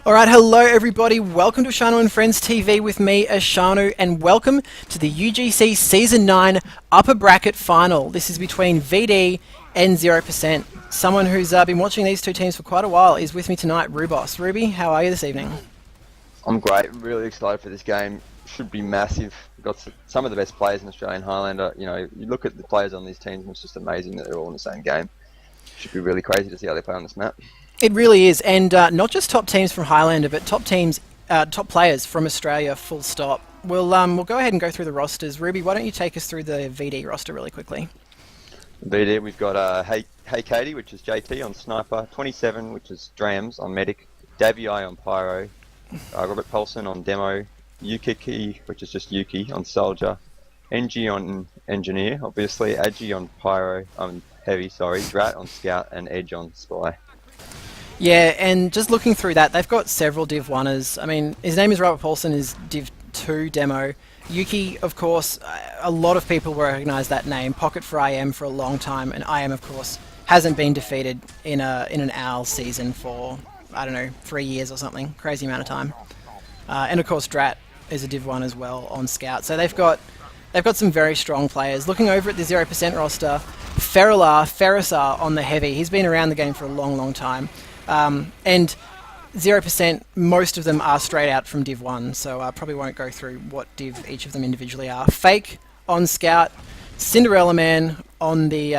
Alright, hello everybody, welcome to IshandFriendsTV with me, Ishanu, and welcome to the UGC Season 9 Upper Bracket Final. This is between VD and 0%. Someone who's been watching these two teams for quite a while is with me tonight, Rubos. Ruby, how are you this evening? I'm great, really excited for this game. Should be massive. We've got some of the best players in Australian Highlander. You know, you look at the players on these teams and it's just amazing that they're all in the same game. Should be really crazy to see how they play on this map. It really is, and not just top teams from Highlander, but top players from Australia, full stop. We'll go ahead and go through the rosters. Ruby, why don't you take us through the VD roster really quickly? VD, we've got Hey Katie, which is JT on Sniper, 27, which is Drams on Medic, Davey I on Pyro, Robert Paulson on Demo, Yukiki, which is just Yuki on Soldier, engy on Engineer, obviously, Agi on Pyro, Heavy, sorry, Drat on Scout, and Edge on Spy. Yeah, and just looking through that, they've got several Div 1ers. I mean, his name is Robert Paulson, is Div 2 demo. Yuki, of course, a lot of people will recognise that name. Pocket for IM for a long time, and IM, of course, hasn't been defeated in an OWL season for, I don't know, 3 years or something. Crazy amount of time. And of course, Drat is a Div 1 as well on Scout. So they've got some very strong players. Looking over at the 0% roster, Ferrisar on the Heavy. He's been around the game for a long, long time. And 0%, most of them are straight out from Div 1, so I probably won't go through what Div each of them individually are. Fake on Scout, Cinderella Man on the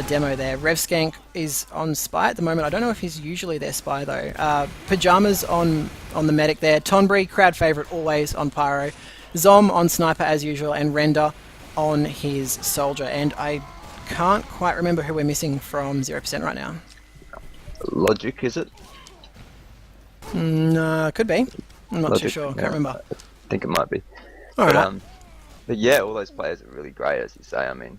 demo there. Revskank is on Spy at the moment. I don't know if he's usually their Spy though. Pajamas on the Medic there. Tonbury, crowd favourite always on Pyro. Zom on Sniper as usual, and Render on his Soldier. And I can't quite remember who we're missing from 0% right now. Logic, is it? No, could be. I'm not Logic, too sure. yeah, Can't remember. I think it might be. Alright. But yeah, all those players are really great, as you say. I mean,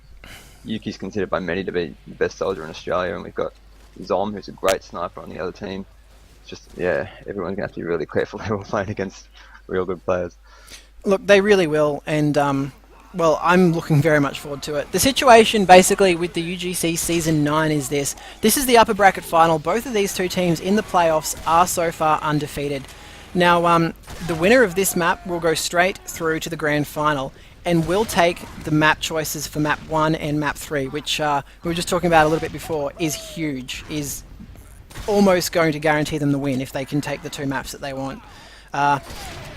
Yuki's considered by many to be the best soldier in Australia, and we've got Zom, who's a great sniper on the other team. It's just, yeah, everyone's going to have to be really careful. They're all playing against real good players. Look, they really will, and well, I'm looking very much forward to it. The situation basically with the UGC Season 9 is this. This is the upper bracket final. Both of these two teams in the playoffs are so far undefeated. Now, the winner of this map will go straight through to the grand final, and will take the map choices for map 1 and map 3, which we were just talking about a little bit before, is huge, is almost going to guarantee them the win if they can take the two maps that they want.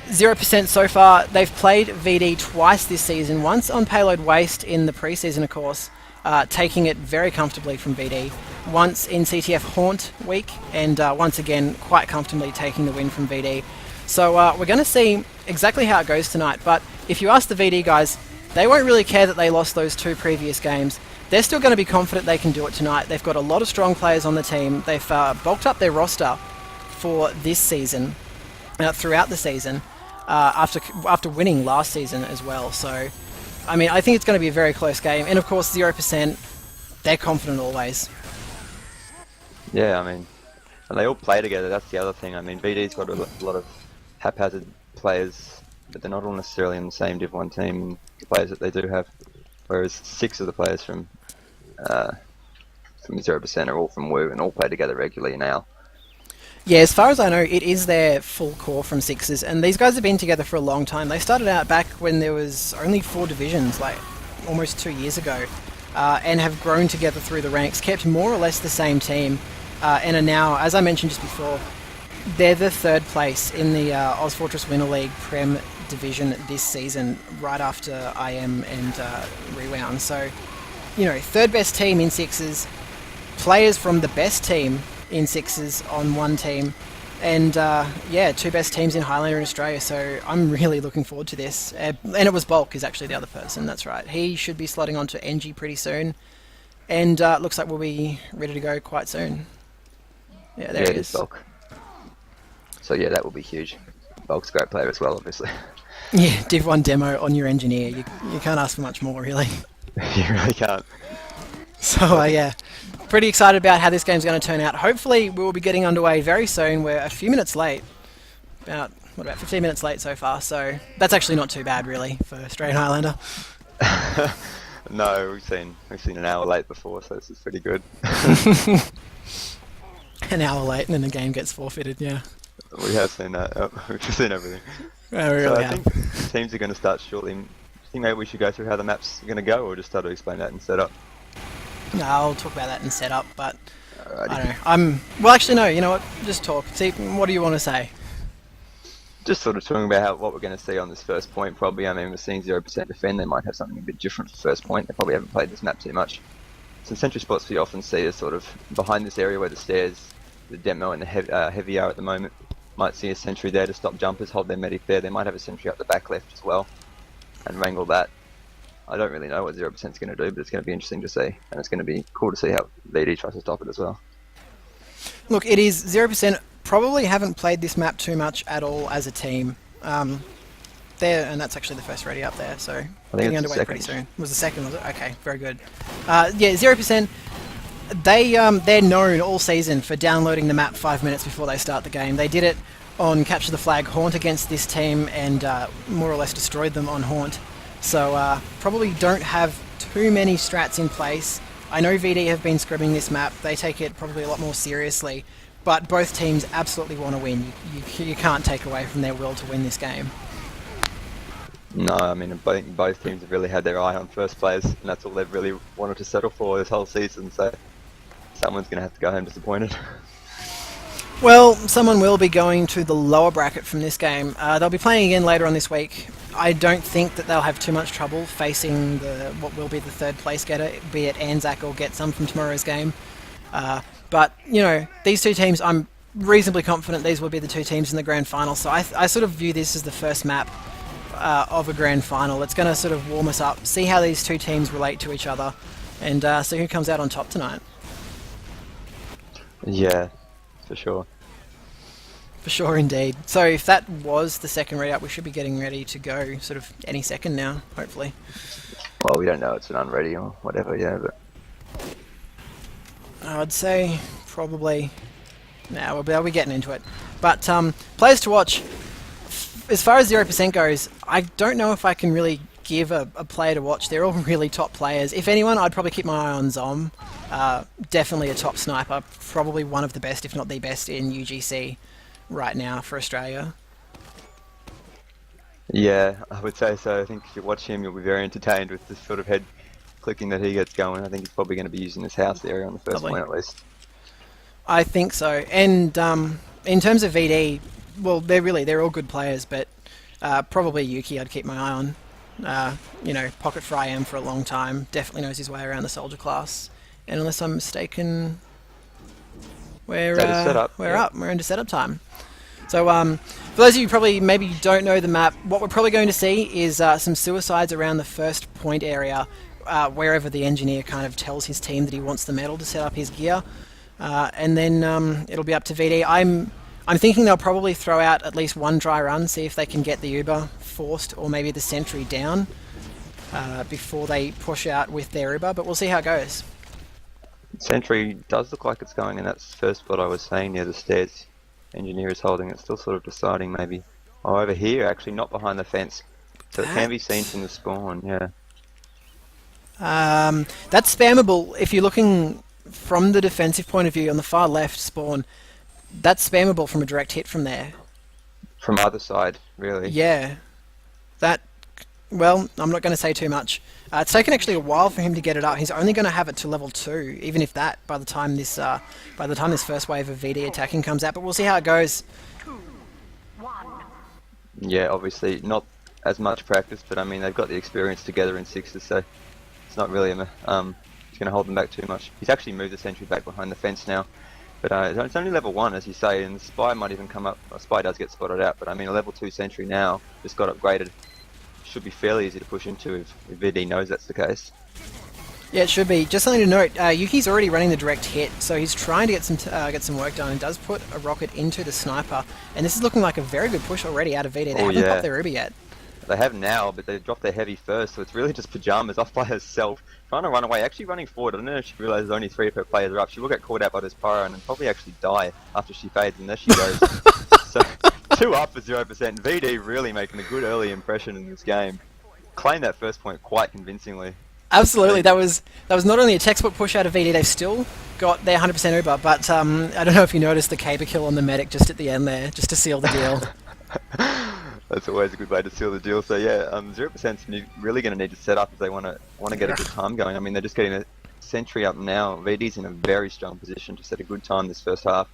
0% so far, they've played VD twice this season, once on Payload Waste in the preseason, of course, taking it very comfortably from VD, once in CTF Haunt week, and once again quite comfortably taking the win from VD. So we're going to see exactly how it goes tonight, but if you ask the VD guys, they won't really care that they lost those two previous games. They're still going to be confident they can do it tonight. They've got a lot of strong players on the team. They've bulked up their roster for this season, throughout the season, after winning last season as well. So, I mean, I think it's going to be a very close game. And of course, 0%, they're confident always. Yeah, I mean, and they all play together. That's the other thing. I mean, VD's got a lot of haphazard players, but they're not all necessarily in the same Div 1 team, and the players that they do have. Whereas 6 of the players from 0% are all from WU and all play together regularly now. Yeah, as far as I know, it is their full core from Sixes, and these guys have been together for a long time. They started out back when there was only 4 divisions, like almost 2 years ago, and have grown together through the ranks, kept more or less the same team, and are now, as I mentioned just before, they're the 3rd place in the OzFortress Winter League Prem division this season, right after IM and Rewound. So, you know, 3rd best team in Sixes, players from the best team in Sixes on one team, and yeah, 2 best teams in Highlander in Australia, so I'm really looking forward to this. And it was Bulk is actually the other person, that's right. He should be slotting onto engy pretty soon, and looks like we'll be ready to go quite soon. Yeah, there he is. Bulk. So yeah, that will be huge. Bulk's a great player as well, obviously. Yeah, Div 1 demo on your engineer. You can't ask for much more, really. You really can't. So yeah, pretty excited about how this game's going to turn out. Hopefully we will be getting underway very soon. We're a few minutes late. About 15 minutes late so far, so that's actually not too bad really for Australian Highlander. No, we've seen an hour late before, so this is pretty good. An hour late and then the game gets forfeited, yeah. We have seen that. We've seen everything. We So really I think have. teams are going to start shortly. Do you think maybe we should go through how the map's going to go, or just start to explain that and set up? No, I'll talk about that in setup, but I Alrighty. don't know. Well, actually, no. You know what? Just talk. See, what do you want to say? Just sort of talking about what we're going to see on this first point, probably. I mean, we're seeing 0% defend. They might have something a bit different for first point. They probably haven't played this map too much. Some sentry spots we often see are sort of behind this area where the stairs, the demo and the heavy are at the moment. Might see a sentry there to stop jumpers, hold their medic there. They might have a sentry up the back left as well and wrangle that. I don't really know what 0% is going to do, but it's going to be interesting to see. And it's going to be cool to see how VD tries to stop it as well. Look, it is 0%. Probably haven't played this map too much at all as a team. There, and that's actually the first ready up there, so getting underway pretty soon. Was the second, was it? Okay, very good. Yeah, 0%. They're known all season for downloading the map 5 minutes before they start the game. They did it on Capture the Flag Haunt against this team and more or less destroyed them on Haunt. So probably don't have too many strats in place. I know VD have been scrimming this map. They take it probably a lot more seriously, but both teams absolutely want to win. You can't take away from their will to win this game. No, I mean, I think both teams have really had their eye on first place, and that's all they've really wanted to settle for this whole season, so someone's going to have to go home disappointed. Well, someone will be going to the lower bracket from this game. They'll be playing again later on this week. I don't think that they'll have too much trouble facing what will be the third place getter, be it Anzac or Get Some from tomorrow's game. But, you know, these two teams, I'm reasonably confident these will be the two teams in the grand final, so I sort of view this as the first map of a grand final. It's going to sort of warm us up, see how these two teams relate to each other, and see who comes out on top tonight. Yeah, for sure. For sure, indeed. So if that was the second readout, we should be getting ready to go sort of any second now, hopefully. Well, we don't know, it's an unready or whatever, yeah, but... I'd say probably... Nah, we'll be getting into it. But players to watch, as far as 0% goes, I don't know if I can really give a player to watch. They're all really top players. If anyone, I'd probably keep my eye on Zom. Definitely a top sniper. Probably one of the best, if not the best, in UGC right now for Australia. Yeah, I would say so. I think if you watch him, you'll be very entertained with the sort of head clicking that he gets going. I think he's probably going to be using this house area on the first point at least. I think so. And in terms of VD, well, they're all good players, but probably Yuki I'd keep my eye on. You know, Pocket Fry M for a long time. Definitely knows his way around the soldier class. And unless I'm mistaken, we're up. We're into setup time. So for those of you who probably maybe don't know the map, what we're probably going to see is some suicides around the first point area, wherever the engineer kind of tells his team that he wants the medal to set up his gear. And then it'll be up to VD. I'm thinking they'll probably throw out at least one dry run, see if they can get the Uber forced or maybe the sentry down before they push out with their Uber, but we'll see how it goes. Sentry does look like it's going in that first spot I was saying near the stairs. Engineer is holding it, still sort of deciding maybe. Oh, over here, actually, not behind the fence. So it can be seen from the spawn, yeah. That's spammable. If you're looking from the defensive point of view on the far left spawn, that's spammable from a direct hit from there. From either side, really? Yeah. Well, I'm not going to say too much. It's taken actually a while for him to get it up. He's only going to have it to level 2, even if that, by the time this first wave of VD attacking comes out. But we'll see how it goes. Yeah, obviously not as much practice, but I mean they've got the experience together in sixes, so it's not really it's going to hold them back too much. He's actually moved the sentry back behind the fence now, but it's only level 1, as you say, and the spy might even come up. A spy does get spotted out, but I mean a level 2 sentry now just got upgraded. Should be fairly easy to push into if VD knows that's the case. Yeah, it should be. Just something to note, Yuki's already running the direct hit, so he's trying to get some work done and does put a rocket into the sniper. And this is looking like a very good push already out of VD. They haven't popped their Uber yet. They have now, but they dropped their heavy first, so it's really just pajamas off by herself, trying to run away, actually running forward. I don't know if she realizes only 3 of her players are up. She will get caught out by this pyro and probably actually die after she fades, and there she goes. So 2 up for 0%. VD really making a good early impression in this game. Claimed that first point quite convincingly. Absolutely, that was not only a textbook push out of VD, they've still got their 100% Uber, but I don't know if you noticed the caber kill on the medic just at the end there, just to seal the deal. That's always a good way to seal the deal. So yeah, 0%'s really going to need to set up if they want to get a good time going. I mean, they're just getting a sentry up now. VD's in a very strong position to set a good time this first half.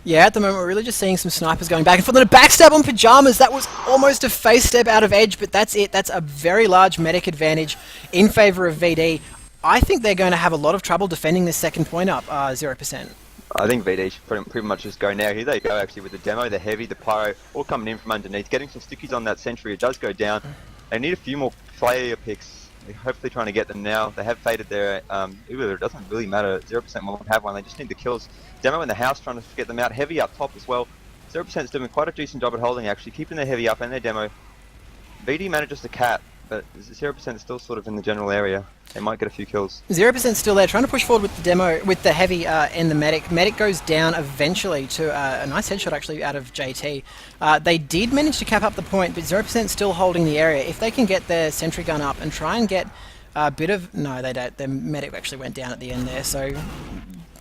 Yeah, at the moment we're really just seeing some snipers going back and forth. And a backstab on Pyjamas. That was almost a face step out of Edge, but that's it. That's a very large medic advantage in favour of VD. I think they're going to have a lot of trouble defending this second point up, 0%. I think VD should pretty much just go now. Here they go actually with the demo, the heavy, the pyro, all coming in from underneath. Getting some stickies on that sentry. It does go down. They need a few more player picks. They're hopefully trying to get them now. They have faded their Uber. It doesn't really matter. 0% won't have one. They just need the kills. Demo in the house trying to get them out. Heavy up top as well. 0% is doing quite a decent job at holding actually, keeping their heavy up and their demo. VD manages to cap, but 0% is still sort of in the general area. They might get a few kills. 0% still there, trying to push forward with the demo, with the heavy and the medic. Medic goes down eventually to a nice headshot actually out of JT. They did manage to cap up the point, but 0% still holding the area. If they can get their sentry gun up and try and get a bit of... No, they don't. Their medic actually went down at the end there, so...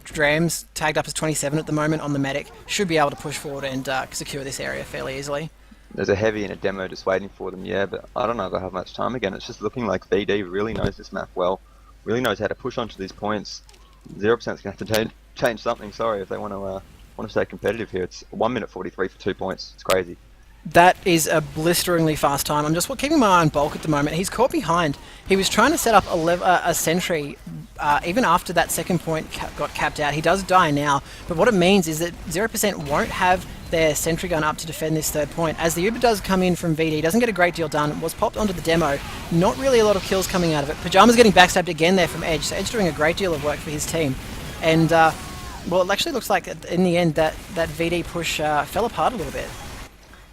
Drams, tagged up as 27 at the moment on the medic, should be able to push forward and secure this area fairly easily. There's a heavy and a demo just waiting for them, yeah, but I don't know if they'll have much time again. It's just looking like VD really knows this map well, really knows how to push onto these points. 0%'s going to have to change something, sorry, if they want to stay competitive here. It's 1 minute 43 for 2 points. It's crazy. That is a blisteringly fast time. I'm just keeping my eye on Bulk at the moment. He's caught behind. He was trying to set up a sentry even after that second point got capped out. He does die now, but what it means is that 0% won't have their sentry gun up to defend this third point. As the Uber does come in from VD, doesn't get a great deal done, was popped onto the demo. Not really a lot of kills coming out of it. Pyjamas getting backstabbed again there from Edge, so Edge doing a great deal of work for his team. And, well, it actually looks like in the end that VD push fell apart a little bit.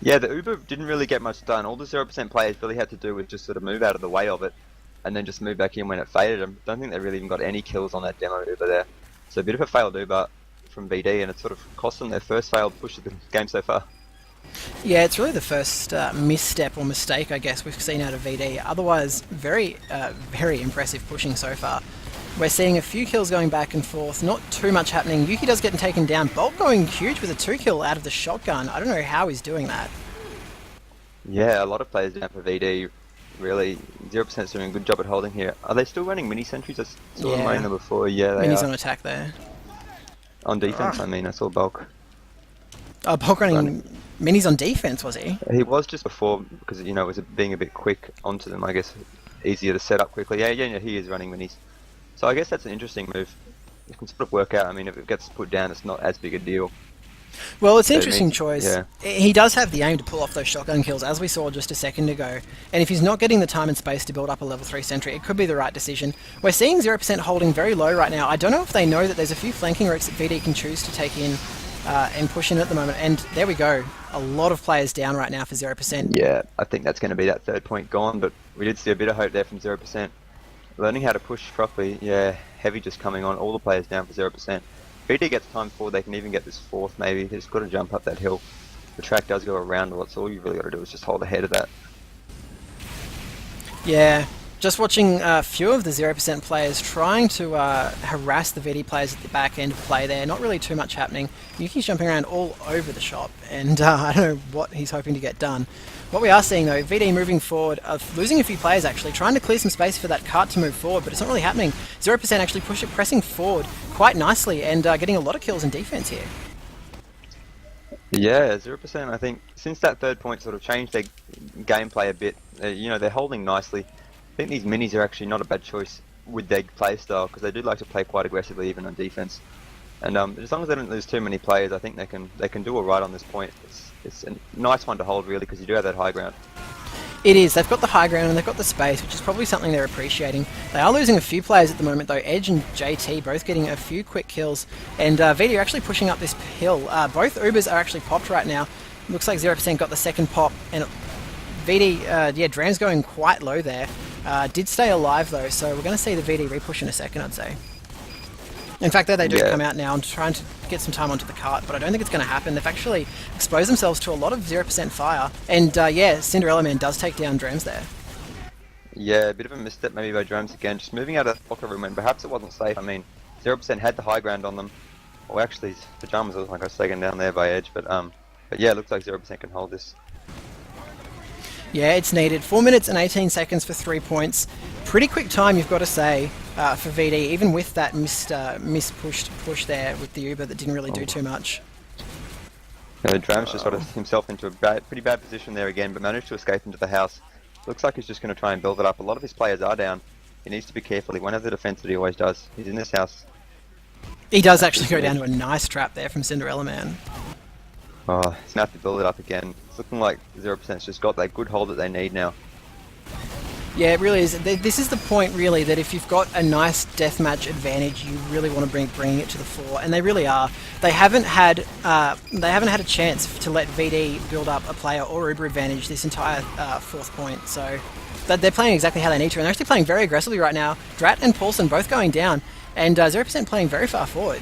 Yeah, the Uber didn't really get much done. All the 0% players really had to do was just sort of move out of the way of it and then just move back in when it faded them. Don't think they really even got any kills on that demo Uber there. So a bit of a failed Uber from VD, and it sort of cost them their first failed push of the game so far. Yeah, it's really the first misstep or mistake, I guess, we've seen out of VD. Otherwise, very impressive pushing so far. We're seeing a few kills going back and forth, not too much happening. Yuki does get taken down. Bulk going huge with a 2-kill out of the shotgun. I don't know how he's doing that. Yeah, a lot of players down for VD. Really, 0%'s doing a good job at holding here. Are they still running mini sentries? I saw them running them before. Yeah, they Mini's are. on attack there. On defense, I mean, I saw Bulk. Oh, Bulk running Minis on defense, was he? He was just before, because, you know, it was being a bit quick onto them, I guess. Easier to set up quickly. Yeah, he is running minis. So I guess that's an interesting move. It can sort of work out. I mean, if it gets put down, it's not as big a deal. Well, it's an interesting choice. Yeah. He does have the aim to pull off those shotgun kills, as we saw just a second ago. And if he's not getting the time and space to build up a level 3 sentry, it could be the right decision. We're seeing 0% holding very low right now. I don't know if they know that there's a few flanking routes that VD can choose to take in and push in at the moment. And there we go. A lot of players down right now for 0%. Yeah, I think that's going to be that third point gone, but we did see a bit of hope there from 0%. Learning how to push properly, yeah, heavy just coming on, all the players down for 0%. VD gets time forward, they can even get this fourth maybe. They just got to jump up that hill. The track does go around a lot, so all you really got to do is just hold ahead of that. Yeah, just watching a few of the 0% players trying to harass the VD players at the back end of play there. Not really too much happening. Yuki's jumping around all over the shop, and I don't know what he's hoping to get done. What we are seeing though, VD moving forward, losing a few players actually, trying to clear some space for that cart to move forward, but it's not really happening. 0% actually pressing forward quite nicely and getting a lot of kills in defense here. Yeah, 0%, I think, since that third point sort of changed their gameplay a bit, you know, they're holding nicely. I think these minis are actually not a bad choice with their play style, because they do like to play quite aggressively even on defense. And as long as they don't lose too many players, I think they can do alright on this point. It's a nice one to hold really, because you do have that high ground. It is. They've got the high ground and they've got the space, which is probably something they're appreciating. They are losing a few players at the moment though. Edge and JT both getting a few quick kills, and VD are actually pushing up this hill. Both Ubers are actually popped right now. Looks like 0% got the second pop, and VD, yeah, Dram's going quite low there. Did stay alive though, so we're going to see the VD repush in a second, I'd say. In fact, they do come out now and trying to get some time onto the cart, but I don't think it's going to happen. They've actually exposed themselves to a lot of 0% fire, and yeah, Cinderella Man does take down Drams there. Yeah, a bit of a misstep maybe by Drams again, just moving out of the locker room when perhaps it wasn't safe. I mean, 0% had the high ground on them. Well, actually, Pajamas looked like I was taken down there by Edge, but yeah, it looks like 0% can hold this. Yeah, it's needed. 4 minutes and 18 seconds for 3 points. Pretty quick time, you've got to say, for VD, even with that mispushed push there with the Uber that didn't really do too much. Yeah, Drams just got himself into a pretty bad position there again, but managed to escape into the house. Looks like he's just going to try and build it up. A lot of his players are down. He needs to be careful. He won't have the defense that he always does. He's in this house. He does actually go down to a nice trap there from Cinderella Man. Oh, he's going to have to build it up again. It's looking like 0%'s just got that good hold that they need now. Yeah, it really is. This is the point, really, that if you've got a nice deathmatch advantage, you really want to bring it to the fore, and they really are. They haven't had a chance to let VD build up a player or Uber advantage this entire fourth point. So they're playing exactly how they need to, and they're actually playing very aggressively right now. Drat and Paulson both going down, and 0% playing very far forward.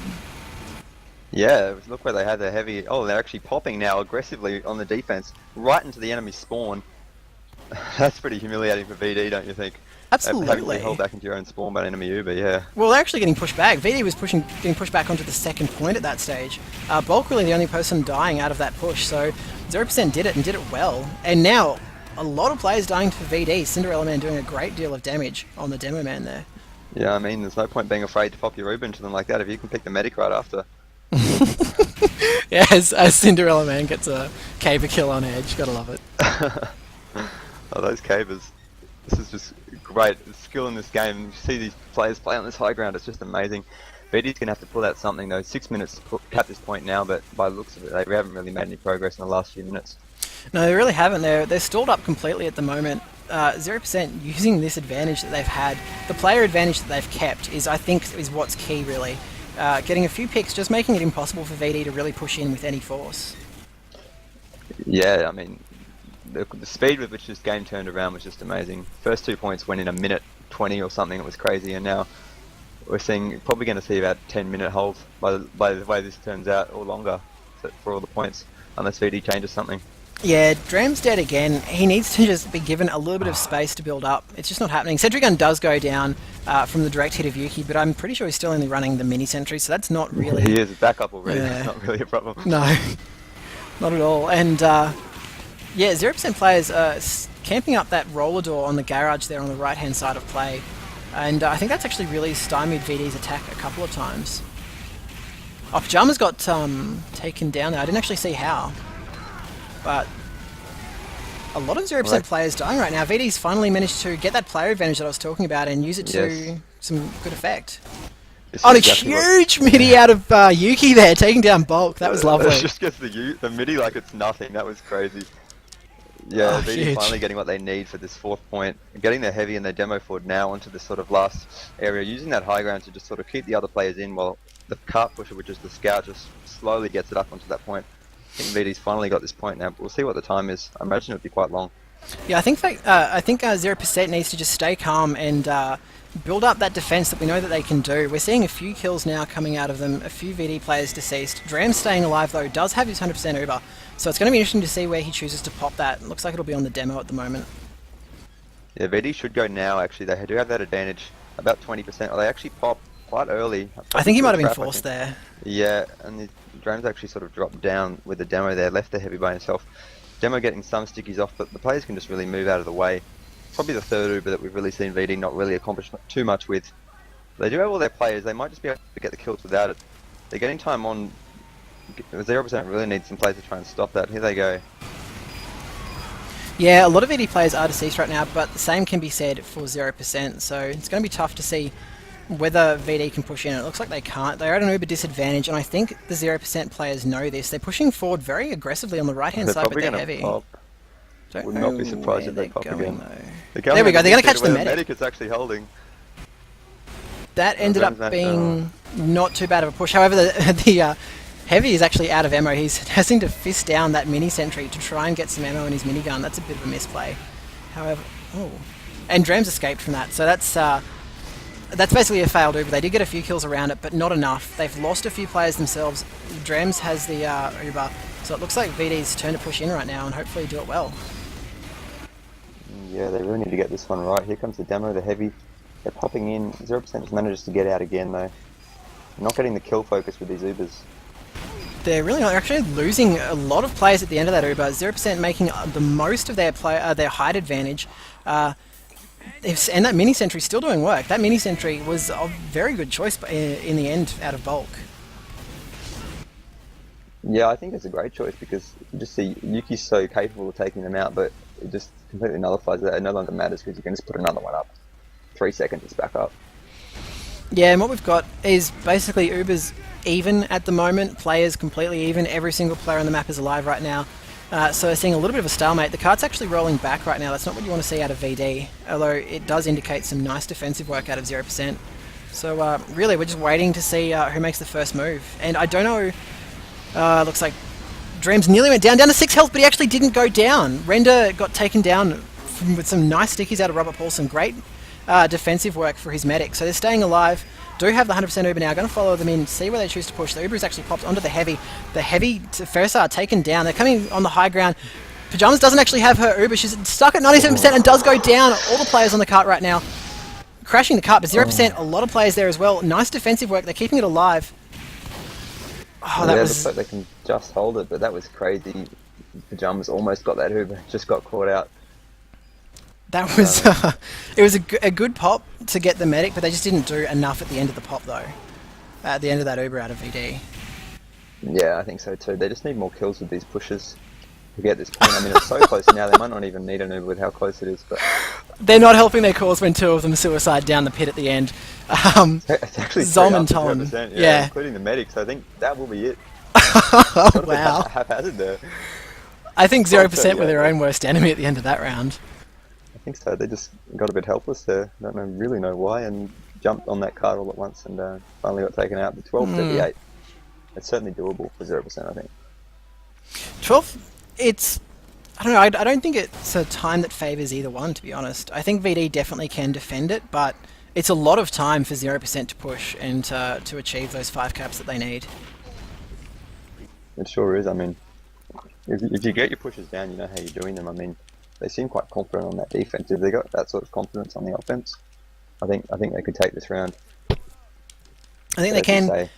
Yeah, look where they had their heavy. Oh, they're actually popping now aggressively on the defense, right into the enemy spawn. That's pretty humiliating for VD, don't you think? Absolutely. Having to be held back into your own spawn by an enemy Uber, yeah. Well, they're actually getting pushed back. VD was getting pushed back onto the second point at that stage. Bulk really the only person dying out of that push, so 0% did it and did it well. And now, a lot of players dying for VD. Cinderella Man doing a great deal of damage on the Demo Man there. Yeah, I mean, there's no point being afraid to pop your Uber into them like that if you can pick the medic right after. Yeah, as Cinderella Man gets a caber kill on Edge, gotta love it. Oh, those cavers. This is just great. The skill in this game. You see these players play on this high ground, it's just amazing. VD's going to have to pull out something though. 6 minutes to cap this point now, but by the looks of it, they haven't really made any progress in the last few minutes. No, they really haven't. They're stalled up completely at the moment. 0% using this advantage that they've had, the player advantage that they've kept I think is what's key really. Getting a few picks, just making it impossible for VD to really push in with any force. Yeah, I mean, the speed with which this game turned around was just amazing. First 2 points went in a minute 20 or something. It was crazy, and now we're probably going to see about 10-minute holds by the way this turns out, or longer for all the points, unless VD changes something. Yeah, Dram's dead again. He needs to just be given a little bit of space to build up. It's just not happening. Sentry Gun does go down from the direct hit of Yuki, but I'm pretty sure he's still only running the mini sentry, so that's not really... He is backup already. Yeah. It's not really a problem. No, not at all. And yeah, 0% players are camping up that roller door on the garage there on the right-hand side of play. And I think that's actually really stymied VD's attack a couple of times. Oh, Pajamas got taken down there. I didn't actually see how. But a lot of 0% players dying right now. VD's finally managed to get that player advantage that I was talking about and use it to some good effect. Oh, a huge midi out of Yuki there, taking down Bulk. That was lovely. It just gets the midi like it's nothing. That was crazy. Yeah, VD finally getting what they need for this fourth point. Getting their heavy and their demo forward now onto this sort of last area, using that high ground to just sort of keep the other players in while the cart pusher, which is the scout, just slowly gets it up onto that point. I think VD's finally got this point now, but we'll see what the time is. I imagine it'll be quite long. Yeah, I think 0% needs to just stay calm and build up that defense that we know that they can do. We're seeing a few kills now coming out of them, a few VD players deceased. Dram staying alive though, does have his 100% Uber, so it's going to be interesting to see where he chooses to pop that. It looks like it'll be on the demo at the moment. Yeah, VD should go now actually. They do have that advantage, about 20%. Or they actually pop quite early. I think he might have been forced there. Yeah, and the Dram's actually sort of dropped down with the demo there, left the heavy by himself. Demo getting some stickies off, but the players can just really move out of the way. Probably the third Uber that we've really seen VD not really accomplish too much with. They do have all their players, they might just be able to get the kills without it. They're getting time on. 0% really needs some players to try and stop that. Here they go. Yeah, a lot of VD players are deceased right now, but the same can be said for 0%, so it's going to be tough to see whether VD can push in. It looks like they can't. They're at an Uber disadvantage, and I think the 0% players know this. They're pushing forward very aggressively on the right-hand side, but they're heavy. Pop. Would not be surprised if they pop again. There we go, they're going to catch the medic. The medic is actually holding. That ended up being not too bad of a push. However, the heavy is actually out of ammo. He's having to fist down that mini sentry to try and get some ammo in his minigun. That's a bit of a misplay. However, and Drams escaped from that, so that's basically a failed Uber. They did get a few kills around it, but not enough. They've lost a few players themselves. Drams has the Uber, so it looks like VD's turn to push in right now and hopefully do it well. Yeah, they really need to get this one right. Here comes the demo, the heavy. They're popping in. 0% just manages to get out again though. Not getting the kill focus with these Ubers. They're really not. They're actually losing a lot of players at the end of that Uber. 0% making the most of their height advantage. And that mini sentry still doing work. That mini sentry was a very good choice in the end out of bulk. Yeah, I think it's a great choice because you just see Yuki's so capable of taking them out, but it just completely nullifies that. It no longer matters because you can just put another one up. 3 seconds, it's back up. Yeah, and what we've got is basically Uber's even at the moment. Players completely even. Every single player on the map is alive right now. So we're seeing a little bit of a stalemate. The card's actually rolling back right now. That's not what you want to see out of VD, although it does indicate some nice defensive work out of 0%. So really, we're just waiting to see who makes the first move. And I don't know... looks like Dreams nearly went down to 6 health, but he actually didn't go down. Render got taken down with some nice stickies out of Robert Paulson. Great defensive work for his medic. So they're staying alive. Do have the 100% Uber now. Going to follow them in, see where they choose to push. The Uber is actually popped onto the heavy. The heavy Fersar taken down. They're coming on the high ground. Pyjamas doesn't actually have her Uber. She's stuck at 97% and does go down. All the players on the cart right now. Crashing the cart, but 0%, a lot of players there as well. Nice defensive work. They're keeping it alive. Oh, that was... looks like they can just hold it, but that was crazy. Pyjamas almost got that Uber, just got caught out. That was... it was a good pop to get the medic, but they just didn't do enough at the end of the pop, though. At the end of that Uber out of VD. Yeah, I think so too. They just need more kills with these pushes to get this point. I mean, it's so close now, they might not even need an Uber with how close it is, but... They're not helping their cause when 2 of them suicide down the pit at the end. It's actually Zom and Tom. Yeah, including the medic, so I think that will be it. Oh, wow. Haphazard there. I think 0% were their own worst enemy at the end of that round. I think so. They just got a bit helpless there. Don't really know why, and jumped on that card all at once and finally got taken out. But 12:38. It's certainly doable for 0%, I think. 12, it's... I don't know, I don't think it's a time that favours either one, to be honest. I think VD definitely can defend it, but it's a lot of time for 0% to push and to achieve those 5 caps that they need. It sure is. I mean, if you get your pushes down, you know how you're doing them. I mean, they seem quite confident on that defense. If they got that sort of confidence on the offense, I think they could take this round. I think they can.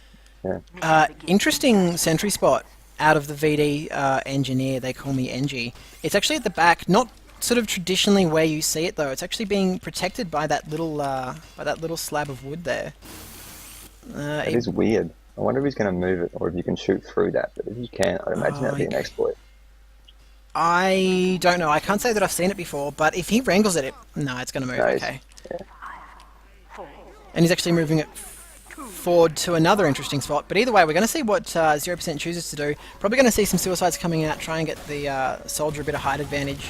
Yeah. Interesting sentry spot out of the VD engineer. They call me engy. It's actually at the back, not sort of traditionally where you see it though. It's actually being protected by that little slab of wood there. It is weird. I wonder if he's going to move it or if you can shoot through that. But if you can, I'd imagine that'd be an exploit. I don't know. I can't say that I've seen it before, but if he wrangles it, no, it's going to move. No, okay. Yeah. And he's actually moving it forward to another interesting spot. But either way, we're going to see what 0% chooses to do. Probably going to see some suicides coming out, try and get the soldier a bit of height advantage.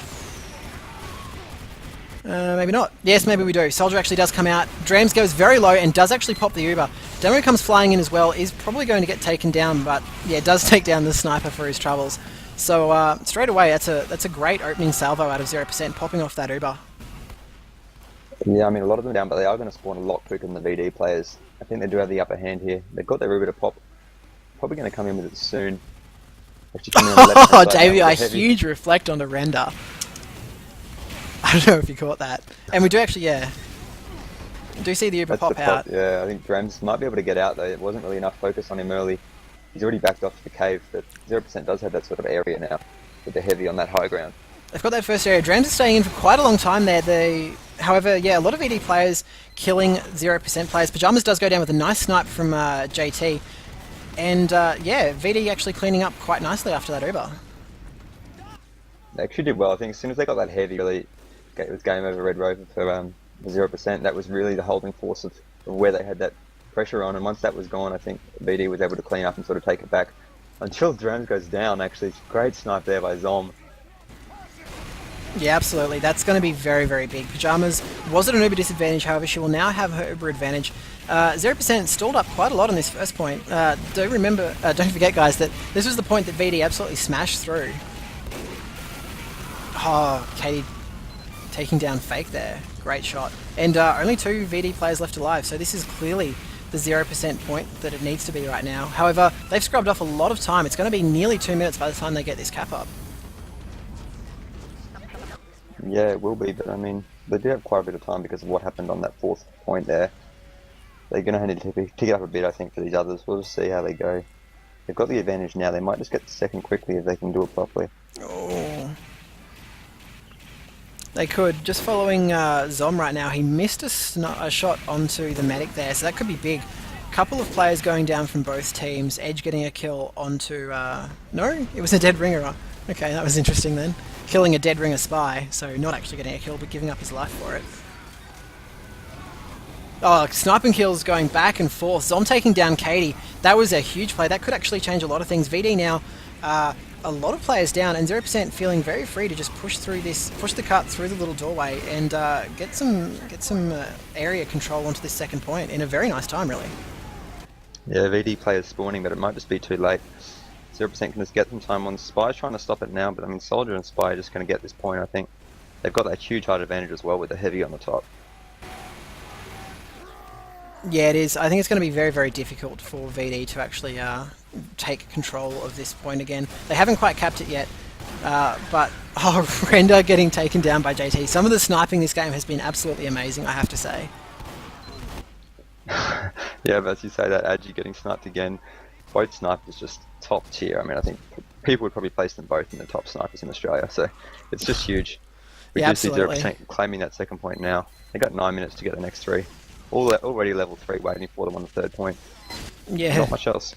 Maybe not. Yes, maybe we do. Soldier actually does come out. Drams goes very low and does actually pop the Uber. Demo comes flying in as well. Is probably going to get taken down, but yeah, does take down the sniper for his troubles. So straight away, that's a great opening salvo out of 0%, popping off that Uber. Yeah, I mean, a lot of them are down, but they are going to spawn a lot quicker than the VD players. I think they do have the upper hand here. They've got their Uber to pop. Probably going to come in with it soon. Oh, Davey, a huge reflect on the render. I don't know if you caught that. And we do actually, yeah. Do see the Uber pop out. Yeah, I think Drams might be able to get out though. It wasn't really enough focus on him early. He's already backed off to the cave, but 0% does have that sort of area now with the heavy on that high ground. They've got that first area. Drams is staying in for quite a long time there. However, yeah, a lot of VD players killing 0% players. Pyjamas does go down with a nice snipe from JT. And yeah, VD actually cleaning up quite nicely after that Uber. They actually did well. I think as soon as they got that heavy, really, it was game over Red Rover for 0%. That was really the holding force of where they had that pressure on. And once that was gone, I think VD was able to clean up and sort of take it back. Until Drams goes down, actually. Great snipe there by Zom. Yeah, absolutely. That's going to be very, very big. Pyjamas was at an Uber disadvantage, however, she will now have her Uber advantage. 0% stalled up quite a lot on this first point. Don't forget, guys, that this was the point that VD absolutely smashed through. Oh, Katie taking down Fake there. Great shot. And only 2 VD players left alive, so this is clearly the 0% point that it needs to be right now. However, they've scrubbed off a lot of time. It's going to be nearly 2 minutes by the time they get this cap up. Yeah, it will be, but I mean, they do have quite a bit of time because of what happened on that fourth point there. They're going to need to pick it up a bit, I think, for these others. We'll just see how they go. They've got the advantage now. They might just get the second quickly if they can do it properly. Oh. They could. Just following Zom right now, he missed a shot onto the medic there, so that could be big. Couple of players going down from both teams. Edge getting a kill onto... no, it was a dead ringer. Okay, that was interesting then. Killing a dead ringer spy, so not actually getting a kill, but giving up his life for it. Oh, sniping kills going back and forth. Zom taking down Katie. That was a huge play. That could actually change a lot of things. VD now, a lot of players down, and 0% feeling very free to just push through this, push the cut through the little doorway, and get some area control onto this second point in a very nice time, really. Yeah, VD players spawning, but it might just be too late. 0% can just get some time on. Spy's trying to stop it now, but I mean, Soldier and Spy are just going to get this point, I think. They've got that huge height advantage as well with the heavy on the top. Yeah, it is. I think it's going to be very, very difficult for VD to actually take control of this point again. They haven't quite capped it yet, but Render getting taken down by JT. Some of the sniping this game has been absolutely amazing, I have to say. Yeah, but as you say that, Agi getting sniped again, both snipers just top tier. I mean, I think people would probably place them both in the top snipers in Australia, so it's just huge. We Yeah, do see absolutely. 0% claiming that second point now. They got 9 minutes to get the next 3. Already level 3 waiting for them on the third point. Yeah. Not much else.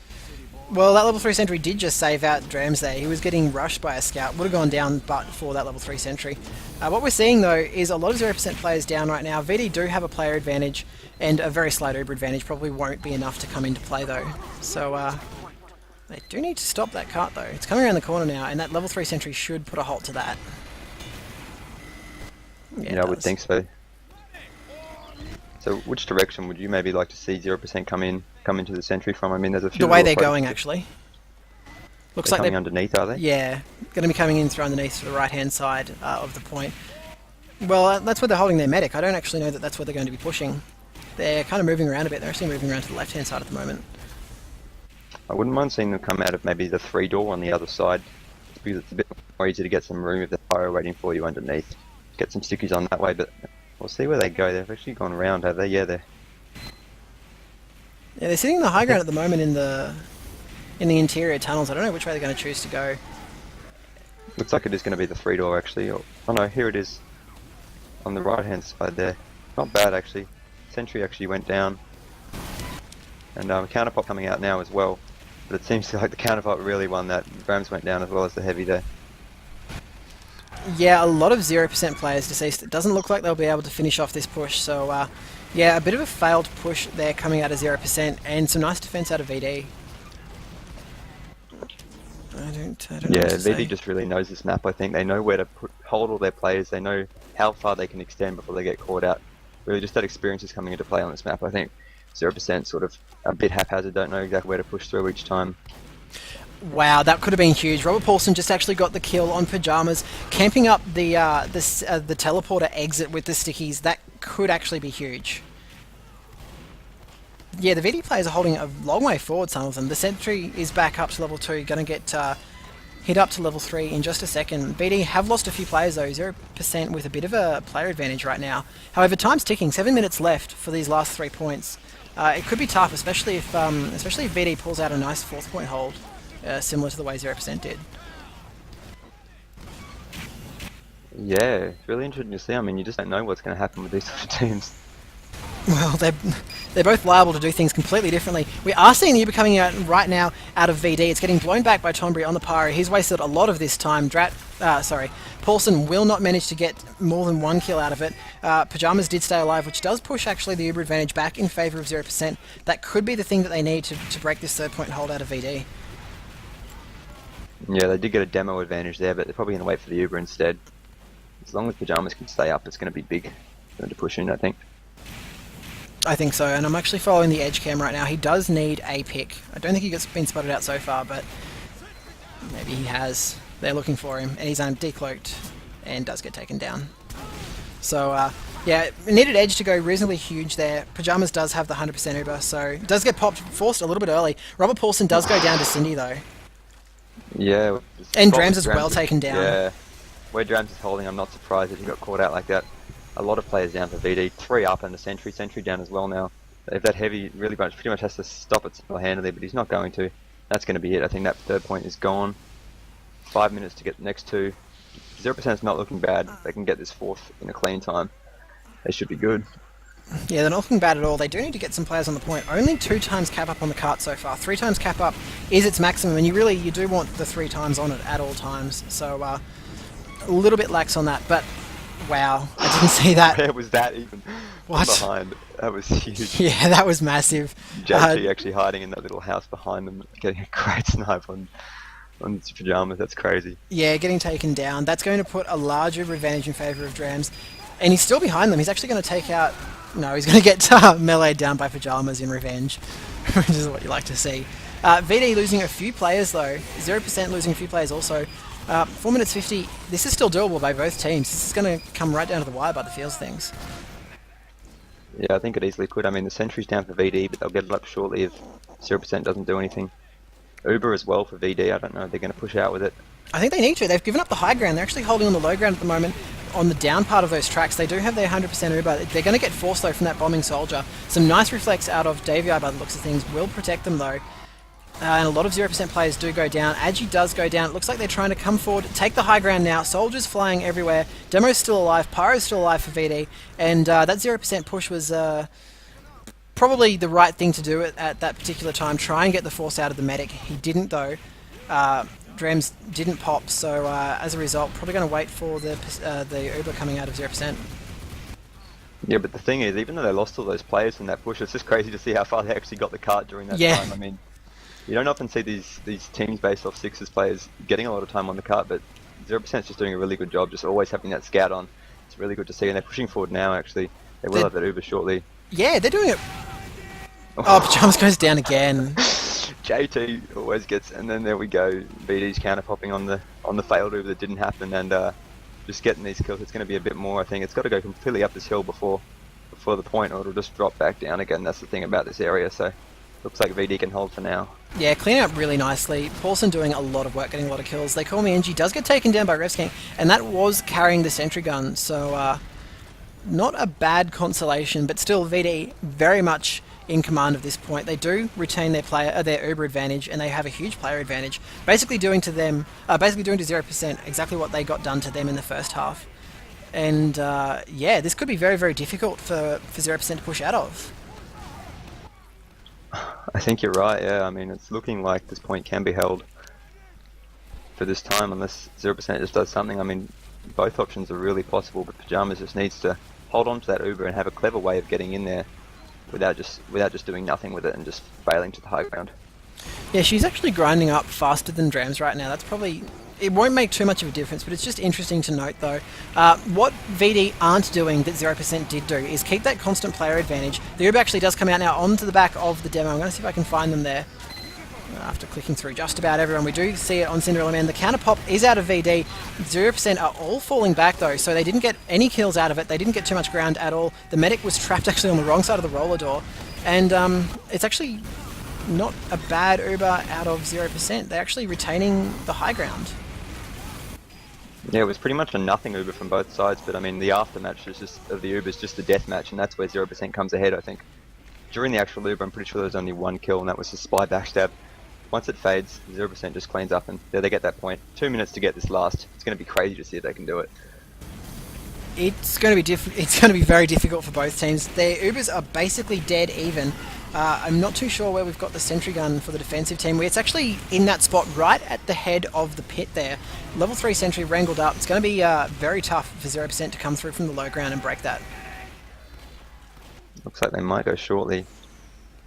Well, that level 3 sentry did just save out Drams there. He was getting rushed by a scout. Would have gone down but for that level 3 sentry. What we're seeing though is a lot of 0% players down right now. VD do have a player advantage, and a very slight Uber advantage probably won't be enough to come into play though. So they do need to stop that cart though. It's coming around the corner now, and that level 3 sentry should put a halt to that. Yeah, I would think so. So which direction would you maybe like to see 0% come into the sentry from? I mean, there's a few... The way they're going, actually. Looks like they're coming underneath, are they? Yeah, going to be coming in through underneath to the right-hand side of the point. Well, that's where they're holding their medic. I don't actually know that that's where they're going to be pushing. They're kind of moving around a bit. They're actually moving around to the left-hand side at the moment. I wouldn't mind seeing them come out of maybe the 3 door on the other side, because it's a bit more easy to get some room if the pyro waiting for you underneath. Get some stickies on that way, but we'll see where they go. They've actually gone round, have they? Yeah, they're sitting in the high ground at the moment in the interior tunnels. I don't know which way they're going to choose to go. Looks like it is going to be the 3 door actually. Oh no, here it is. On the right hand side there. Not bad actually. Sentry actually went down. And counterpop coming out now as well. But it seems like the counterpop really won that. Grams went down as well as the heavy there. Yeah, a lot of 0% players deceased. It doesn't look like they'll be able to finish off this push, so yeah, a bit of a failed push there coming out of 0%, and some nice defense out of VD. I don't know Yeah, what to VD say. just really knows this map, I think. They know where to hold all their players. They know how far they can extend before they get caught out. Really just that experience is coming into play on this map, I think. 0% sort of a bit haphazard, don't know exactly where to push through each time. Wow, that could have been huge. Robert Paulson just actually got the kill on Pyjamas, camping up the teleporter exit with the stickies. That could actually be huge. Yeah, the VD players are holding a long way forward, some of them. The sentry is back up to level 2, going to get hit up to level 3 in just a second. VD have lost a few players though, 0% with a bit of a player advantage right now. However, time's ticking, 7 minutes left for these last 3 points. It could be tough, especially if VD pulls out a nice 4th point hold. Similar to the way 0% did. Yeah, it's really interesting to see. I mean, you just don't know what's going to happen with these sort of teams. Well, they're both liable to do things completely differently. We are seeing the Uber coming out right now out of VD. It's getting blown back by Tonbury on the pyro. He's wasted a lot of this time. Paulson will not manage to get more than 1 kill out of it. Pyjamas did stay alive, which does push actually the Uber advantage back in favour of 0%. That could be the thing that they need to break this 3rd point hold out of VD. Yeah, they did get a demo advantage there, but they're probably going to wait for the Uber instead. As long as Pyjamas can stay up, it's going to be big for them to push in, I think. I think so, and I'm actually following the edge cam right now. He does need a pick. I don't think he's been spotted out so far, but maybe he has. They're looking for him, and he's decloaked and does get taken down. So, yeah, needed edge to go reasonably huge there. Pyjamas does have the 100% Uber, so it does get forced a little bit early. Robert Paulson does go down to Cindy, though. Yeah. And Drams as well taken down. Yeah. where Drams is holding, I'm not surprised that he got caught out like that. A lot of players down for VD, 3 up and a sentry down as well now. If that heavy really pretty much has to stop it single-handedly, but he's not going to. That's going to be it. I think that third point is gone. 5 minutes to get the next 2. 0% is not looking bad. They can get this 4th in a clean time. They should be good. Yeah, they're not looking bad at all. They do need to get some players on the point. Only 2 times cap up on the cart so far. 3 times cap up is its maximum, and you do want the 3 times on it at all times. So a little bit lax on that, but wow, I didn't see that. Where was that even? What? From behind. That was huge. Yeah, that was massive. JT actually hiding in that little house behind them, getting a great snipe on his pajamas. That's crazy. Yeah, getting taken down. That's going to put a larger advantage in favour of Drams. And he's still behind them. He's actually going to take out... No, he's going to get meleeed down by pajamas in revenge, which is what you like to see. VD losing a few players though. 0% losing a few players also. 4 minutes 50. This is still doable by both teams. This is going to come right down to the wire by the feels things. Yeah, I think it easily could. I mean, the sentry's down for VD, but they'll get it up shortly if 0% doesn't do anything. Uber as well for VD. I don't know if they're going to push out with it. I think they need to. They've given up the high ground. They're actually holding on the low ground at the moment. On the down part of those tracks, they do have their 100% Uber. They're going to get forced though from that bombing soldier. Some nice reflex out of Davey by the looks of things will protect them though. And a lot of 0% players do go down. Agi does go down. It looks like they're trying to come forward, take the high ground now. Soldiers flying everywhere. Demo's still alive. Pyro's still alive for VD. And that 0% push was probably the right thing to do at that particular time. Try and get the force out of the medic. He didn't though. Drams didn't pop, so as a result, probably going to wait for the Uber coming out of 0%. Yeah, but the thing is, even though they lost all those players in that push, it's just crazy to see how far they actually got the cart during that time. I mean, you don't often see these teams based off Sixers players getting a lot of time on the cart, but 0% is just doing a really good job, just always having that scout on. It's really good to see, and they're pushing forward now, actually. They will have that Uber shortly. Yeah, they're doing it. Oh, Pajamas goes down again. JT always gets, and then there we go. VD's counter popping on the failed Uber that didn't happen, and just getting these kills. It's going to be a bit more. I think it's got to go completely up this hill before the point, or it'll just drop back down again. That's the thing about this area. So looks like VD can hold for now. Yeah, cleaning up really nicely. Paulson doing a lot of work, getting a lot of kills. They call me engy. Does get taken down by Revsking, and that was carrying the sentry gun. So not a bad consolation, but still VD very much in command of this point. They do retain their Uber advantage, and they have a huge player advantage, basically doing to 0% exactly what they got done to them in the first half. And yeah, this could be very, very difficult for 0% to push out of. I think you're right. Yeah, I mean, it's looking like this point can be held for this time, unless 0% just does something. I mean, both options are really possible, but Pajamas just needs to hold on to that Uber and have a clever way of getting in there without just doing nothing with it and just failing to the high ground. Yeah, she's actually grinding up faster than Drams right now. That's probably... It won't make too much of a difference, but it's just interesting to note though. What VD aren't doing that 0% did do is keep that constant player advantage. The Uber actually does come out now onto the back of the demo. I'm going to see if I can find them there. After clicking through just about everyone, we do see it on Cinderella Man. The counter pop is out of VD. 0% are all falling back though, so they didn't get any kills out of it. They didn't get too much ground at all. The medic was trapped actually on the wrong side of the roller door, and it's actually not a bad Uber out of 0%. They're actually retaining the high ground. Yeah, it was pretty much a nothing Uber from both sides, but I mean the aftermatch of the Uber is just the death match, and that's where 0% comes ahead. I think during the actual Uber, I'm pretty sure there was only one kill, and that was the spy backstab. Once it fades, 0% just cleans up, and there they get that point. 2 minutes to get this last. It's going to be crazy to see if they can do it. It's going to be very difficult for both teams. Their Ubers are basically dead even. I'm not too sure where we've got the sentry gun for the defensive team. It's actually in that spot right at the head of the pit there. Level 3 sentry wrangled up. It's going to be very tough for 0% to come through from the low ground and break that. Looks like they might go shortly.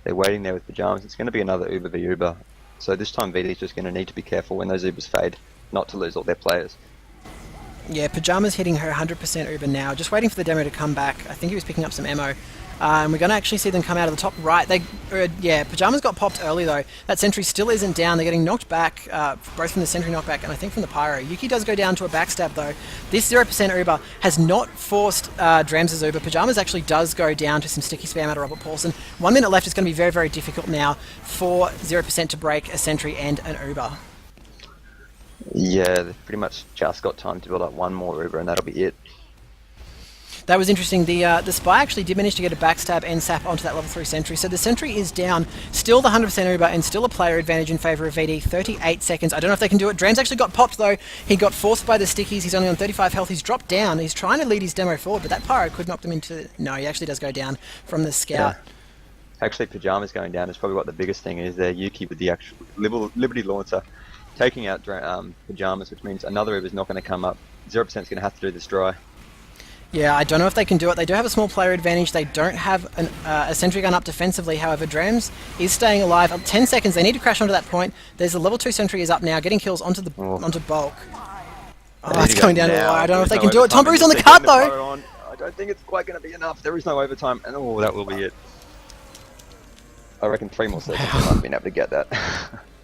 They're waiting there with Pajamas. It's going to be another Uber v Uber. So this time VD's just going to need to be careful when those Ubers fade, not to lose all their players. Yeah, Pajamas hitting her 100% Uber now, just waiting for the demo to come back. I think he was picking up some ammo. And we're going to actually see them come out of the top right. Yeah, Pajamas got popped early though. That sentry still isn't down. They're getting knocked back, both from the sentry knockback and I think from the pyro. Yuki does go down to a backstab though. This 0% Uber has not forced Drams' Uber. Pajamas actually does go down to some sticky spam out of Robert Paulson. 1 minute left. It's going to be very, very difficult now for 0% to break a sentry and an Uber. Yeah, they've pretty much just got time to build up one more Uber, and that'll be it. That was interesting. The Spy actually did manage to get a backstab and sap onto that level 3 sentry. So the sentry is down. Still the 100% Uber and still a player advantage in favour of VD. 38 seconds. I don't know if they can do it. Drams actually got popped though. He got forced by the stickies. He's only on 35 health. He's dropped down. He's trying to lead his demo forward, but that pyro could knock them into... No, he actually does go down from the scout. Yeah. Actually, Pyjamas going down is probably what the biggest thing is there. Yuki with the actual Liberty Launcher taking out Pyjamas, which means another Uber's not going to come up. 0% is going to have to do this dry. Yeah, I don't know if they can do it. They do have a small player advantage. They don't have a sentry gun up defensively. However, Drams is staying alive. 10 seconds. They need to crash onto that point. There's a level 2 sentry is up now, getting kills onto the onto bulk. Oh, it's going down to the wire. I don't know if they can do it. Tombury's on the cut though. I don't think it's quite going to be enough. There is no overtime, and oh, that will be it. I reckon 3 more seconds. I might have been able to get that.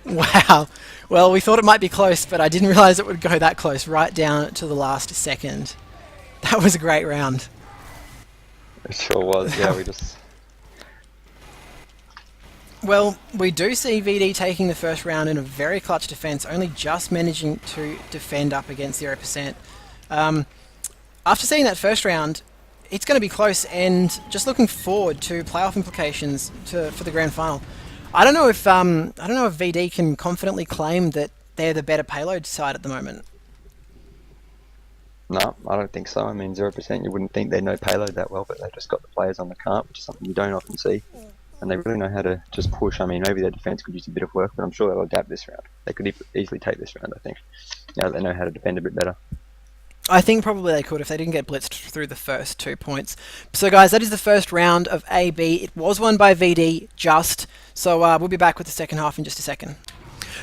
Wow. Well, we thought it might be close, but I didn't realise it would go that close, right down to the last second. That was a great round. It sure was, yeah, we just... Well, we do see VD taking the first round in a very clutch defense, only just managing to defend up against 0%. After seeing that first round, it's going to be close, and just looking forward to playoff implications for the grand final. I don't know if VD can confidently claim that they're the better payload side at the moment. No, I don't think so. I mean, 0%, you wouldn't think they know payload that well, but they've just got the players on the cart, which is something you don't often see. And they really know how to just push. I mean, maybe their defense could use a bit of work, but I'm sure they'll adapt this round. They could easily take this round, I think. Now that they know how to defend a bit better. I think probably they could if they didn't get blitzed through the first 2 points. So guys, that is the first round of AB. It was won by VD, just. So we'll be back with the second half in just a second.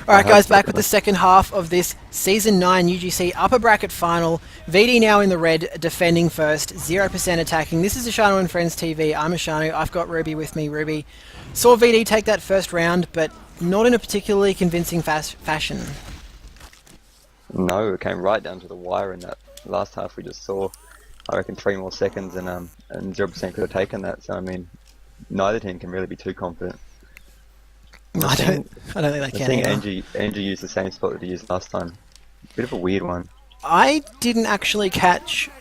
Alright guys, back with the second half of this Season 9 UGC Upper Bracket Final. VD now in the red, defending first, 0% attacking. This is IshandFriendsTV. I'm Ishanu. I've got Ruby with me. Ruby saw VD take that first round, but not in a particularly convincing fashion. No, it came right down to the wire in that last half we just saw. I reckon 3 more seconds and 0% could have taken that. So, I mean, neither team can really be too confident. I don't think they can. I think engy used the same spot that he used last time. Bit of a weird one. I didn't actually catch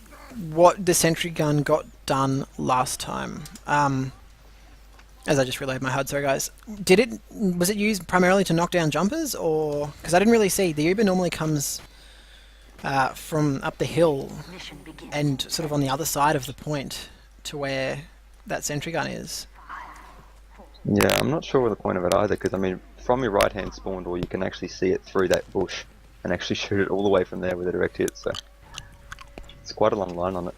what the sentry gun got done last time. As I just reload my HUD, sorry guys. Was it used primarily to knock down jumpers, or because I didn't really see? The Uber normally comes from up the hill and sort of on the other side of the point to where that sentry gun is. Yeah, I'm not sure what the point of it either, because I mean, from your right hand spawn door, you can actually see it through that bush and actually shoot it all the way from there with a direct hit, so it's quite a long line on it.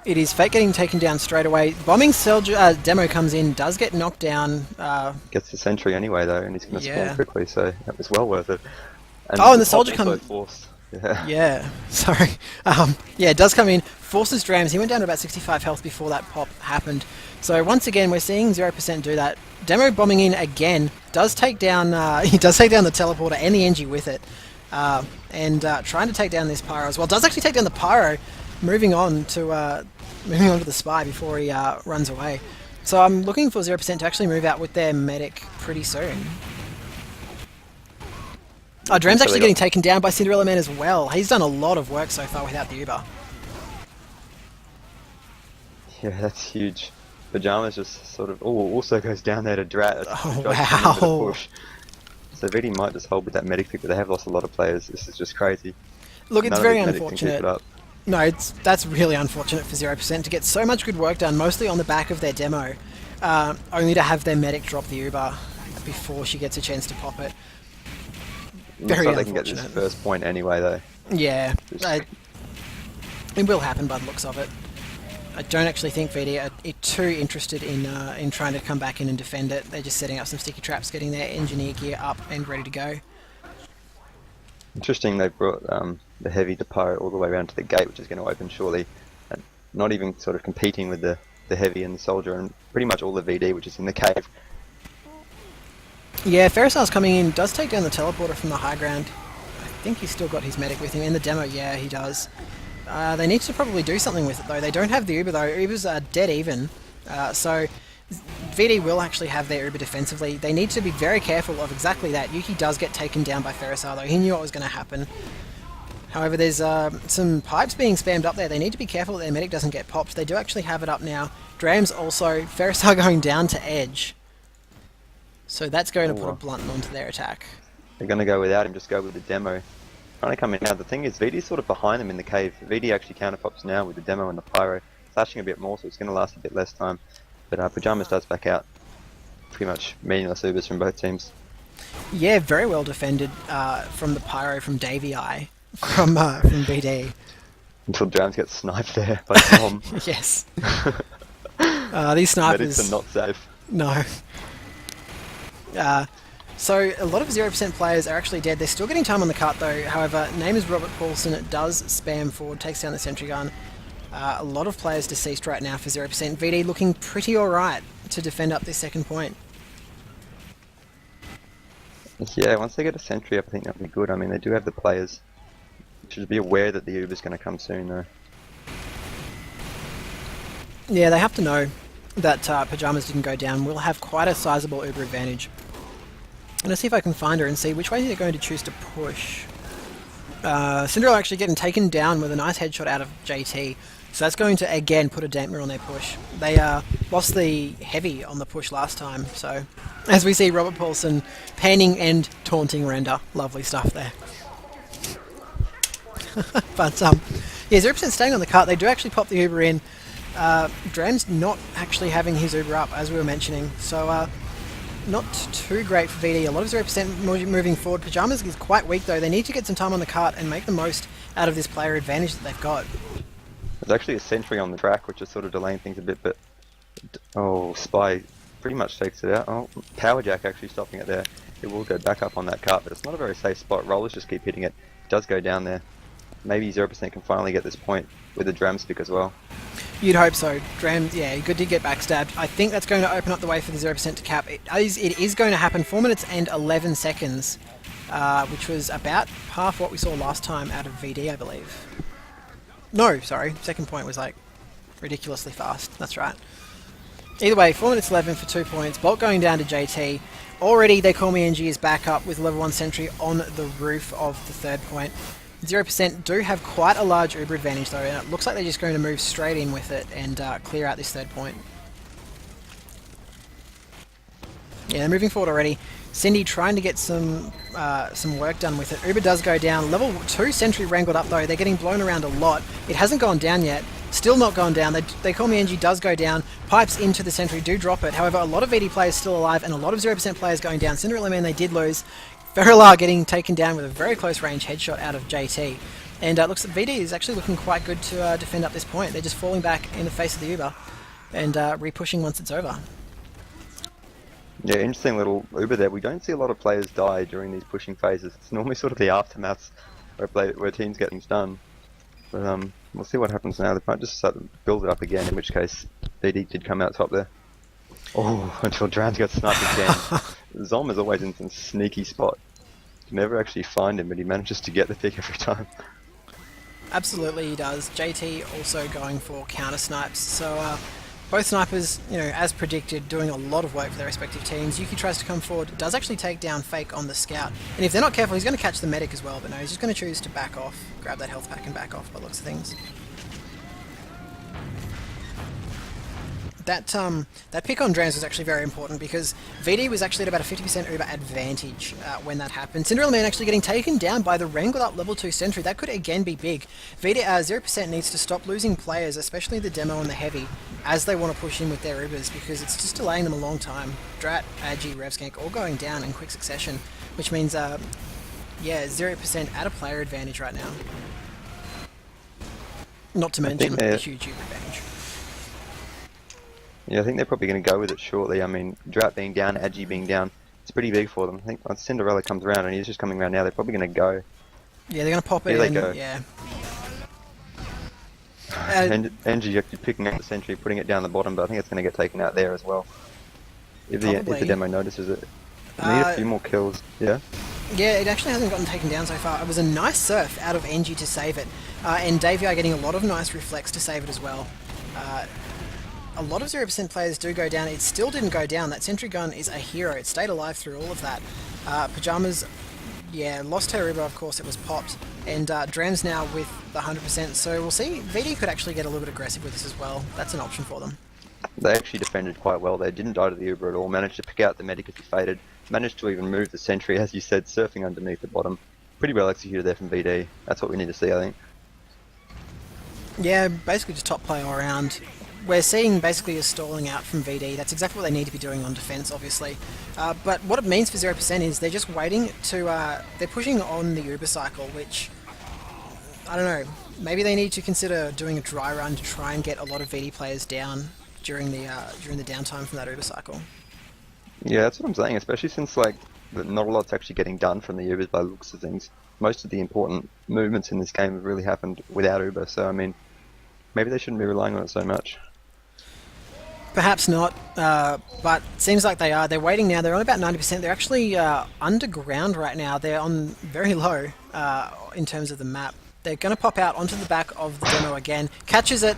It is Fake getting taken down straight away. Bombing soldier demo comes in, does get knocked down. Gets the sentry anyway though, and he's going to spawn quickly, so that was well worth it. And the soldier comes. Yeah, sorry. Yeah, it does come in, forces Drams. He went down to about 65 health before that pop happened. So once again, we're seeing 0% do that. Demo bombing in again, does take down. He does take down the teleporter and the engy with it, and trying to take down this pyro as well. Does actually take down the pyro, moving on to the spy before he runs away. So I'm looking for 0% to actually move out with their medic pretty soon. Oh, Dram's actually getting taken down by Cinderella Man as well. He's done a lot of work so far without the Uber. Yeah, that's huge. Pyjamas just sort of also goes down there to drat. Oh, wow. Push. So VD might just hold with that medic pick, but they have lost a lot of players. This is just crazy. Look, it's very unfortunate. No, that's really unfortunate for 0% to get so much good work done, mostly on the back of their demo, only to have their medic drop the Uber before she gets a chance to pop it. Very looks like they can get this first point anyway, though. Yeah, it will happen by the looks of it. I don't actually think VD are too interested in trying to come back in and defend it. They're just setting up some sticky traps, getting their engineer gear up and ready to go. Interesting, they brought the heavy to pyro all the way around to the gate, which is going to open shortly, and not even sort of competing with the heavy and the soldier, and pretty much all the VD, which is in the cave. Yeah, Ferrisar's coming in, does take down the teleporter from the high ground. I think he's still got his medic with him. In the demo, yeah, he does. They need to probably do something with it, though. They don't have the Uber, though. Ubers are dead even. So VD will actually have their Uber defensively. They need to be very careful of exactly that. Yuki does get taken down by Ferrisar though. He knew what was going to happen. However, there's some pipes being spammed up there. They need to be careful that their medic doesn't get popped. They do actually have it up now. Drams also. Ferrisar going down to edge. So that's going to put a blunt onto their attack. They're going to go without him, just go with the demo. Trying to come in now. The thing is, VD's sort of behind them in the cave. VD actually counterpops now with the demo and the pyro. Flashing a bit more, so it's going to last a bit less time. But Pajamas does back out. Pretty much meaningless Ubers from both teams. Yeah, very well defended from the pyro from Davey I from BD. Until Drams gets sniped there by Tom. Yes. These snipers... Medics are not safe. No. So a lot of 0% players are actually dead. They're still getting time on the cart though. However, name is Robert Paulson. It does spam forward, takes down the sentry gun. A lot of players deceased right now for 0%. VD looking pretty alright to defend up this second point. Yeah, once they get a sentry up, I think that'll be good. I mean, they do have the players. Should be aware that the Uber's going to come soon though. Yeah, they have to know that Pajamas didn't go down. We'll have quite a sizable Uber advantage. I'm going to see if I can find her and see which way they're going to choose to push. Cinderella actually getting taken down with a nice headshot out of JT. So that's going to, again, put a dampener on their push. They lost the heavy on the push last time. So, as we see, Robert Paulson panning and taunting Render. Lovely stuff there. But, yeah, 0% staying on the cart. They do actually pop the Uber in. Dram's not actually having his Uber up, as we were mentioning. So, not too great for VD. A lot of 0% moving forward. Pajamas is quite weak, though. They need to get some time on the cart and make the most out of this player advantage that they've got. There's actually a sentry on the track, which is sort of delaying things a bit, but... Oh, Spy pretty much takes it out. Oh, Power Jack actually stopping it there. It will go back up on that cart, but it's not a very safe spot. Rollers just keep hitting it. It does go down there. Maybe 0% can finally get this point with the Dram stick as well. You'd hope so. Dram, yeah, good to get backstabbed. I think that's going to open up the way for the 0% to cap. It is going to happen 4 minutes and 11 seconds, which was about half what we saw last time out of VD, I believe. No, sorry. Second point was like ridiculously fast. That's right. Either way, 4 minutes 11 for 2 points. Bolt going down to JT. Already, they call me engy is back up with level 1 sentry on the roof of the third point. 0% do have quite a large Uber advantage though, and it looks like they're just going to move straight in with it and clear out this third point. Yeah, they're moving forward already. Cindy trying to get some work done with it. Uber does go down. Level 2 sentry wrangled up though. They're getting blown around a lot. It hasn't gone down yet. Still not gone down. They call me engy does go down. Pipes into the sentry do drop it. However, a lot of VD players still alive and a lot of 0% players going down. Cinderella Man they did lose. Ferrilar getting taken down with a very close range headshot out of JT. And it looks like VD is actually looking quite good to defend up this point. They're just falling back in the face of the Uber and re-pushing once it's over. Yeah, interesting little Uber there. We don't see a lot of players die during these pushing phases. It's normally sort of the aftermaths where teams get things done. But we'll see what happens now. They might just start to build it up again, in which case VD did come out top there. Oh, until Drams got sniped again. Zom is always in some sneaky spot. You never actually find him, but he manages to get the pick every time. Absolutely he does. JT also going for counter snipes. So both snipers, you know, as predicted, doing a lot of work for their respective teams. Yuki tries to come forward, does actually take down Fake on the scout. And if they're not careful, he's going to catch the medic as well. But no, he's just going to choose to back off, grab that health pack and back off by the looks of things. That pick on Drams was actually very important because VD was actually at about a 50% Uber advantage when that happened. Cinderella Man actually getting taken down by the wrangled up level 2 sentry. That could again be big. VD 0% needs to stop losing players, especially the demo and the heavy, as they want to push in with their Ubers because it's just delaying them a long time. Drat, Agi, Revskank all going down in quick succession, which means, yeah, 0% at a player advantage right now. Not to mention the huge Uber advantage. Yeah, I think they're probably going to go with it shortly. I mean, Drat being down, Agi being down, it's pretty big for them. I think once Cinderella comes around and he's just coming around now, they're probably going to go. Yeah, they're going to pop it in, yeah. Engy actually picking up the sentry, putting it down the bottom, but I think it's going to get taken out there as well. If the demo notices it. They need a few more kills, yeah? Yeah, it actually hasn't gotten taken down so far. It was a nice surf out of Engy to save it. And Davey getting a lot of nice reflex to save it as well. a lot of 0% players do go down. It still didn't go down. That sentry gun is a hero. It stayed alive through all of that. Pajamas, yeah, lost her Uber, of course, it was popped. And Drams now with the 100%, so we'll see. VD could actually get a little bit aggressive with this as well. That's an option for them. They actually defended quite well. They didn't die to the Uber at all, managed to pick out the medic as he faded, managed to even move the sentry, as you said, surfing underneath the bottom. Pretty well executed there from VD. That's what we need to see, I think. Yeah, basically just top play all around. We're seeing basically a stalling out from VD. That's exactly what they need to be doing on defense, obviously. But what it means for 0% is they're just waiting to... they're pushing on the Uber cycle, which... I don't know. Maybe they need to consider doing a dry run to try and get a lot of VD players down during the downtime from that Uber cycle. Yeah, that's what I'm saying, especially since like not a lot's actually getting done from the Ubers by the looks of things. Most of the important movements in this game have really happened without Uber, so I mean, maybe they shouldn't be relying on it so much. Perhaps not, but it seems like they are. They're waiting now. They're on about 90%. They're actually underground right now. They're on very low in terms of the map. They're going to pop out onto the back of the demo again. Catches it.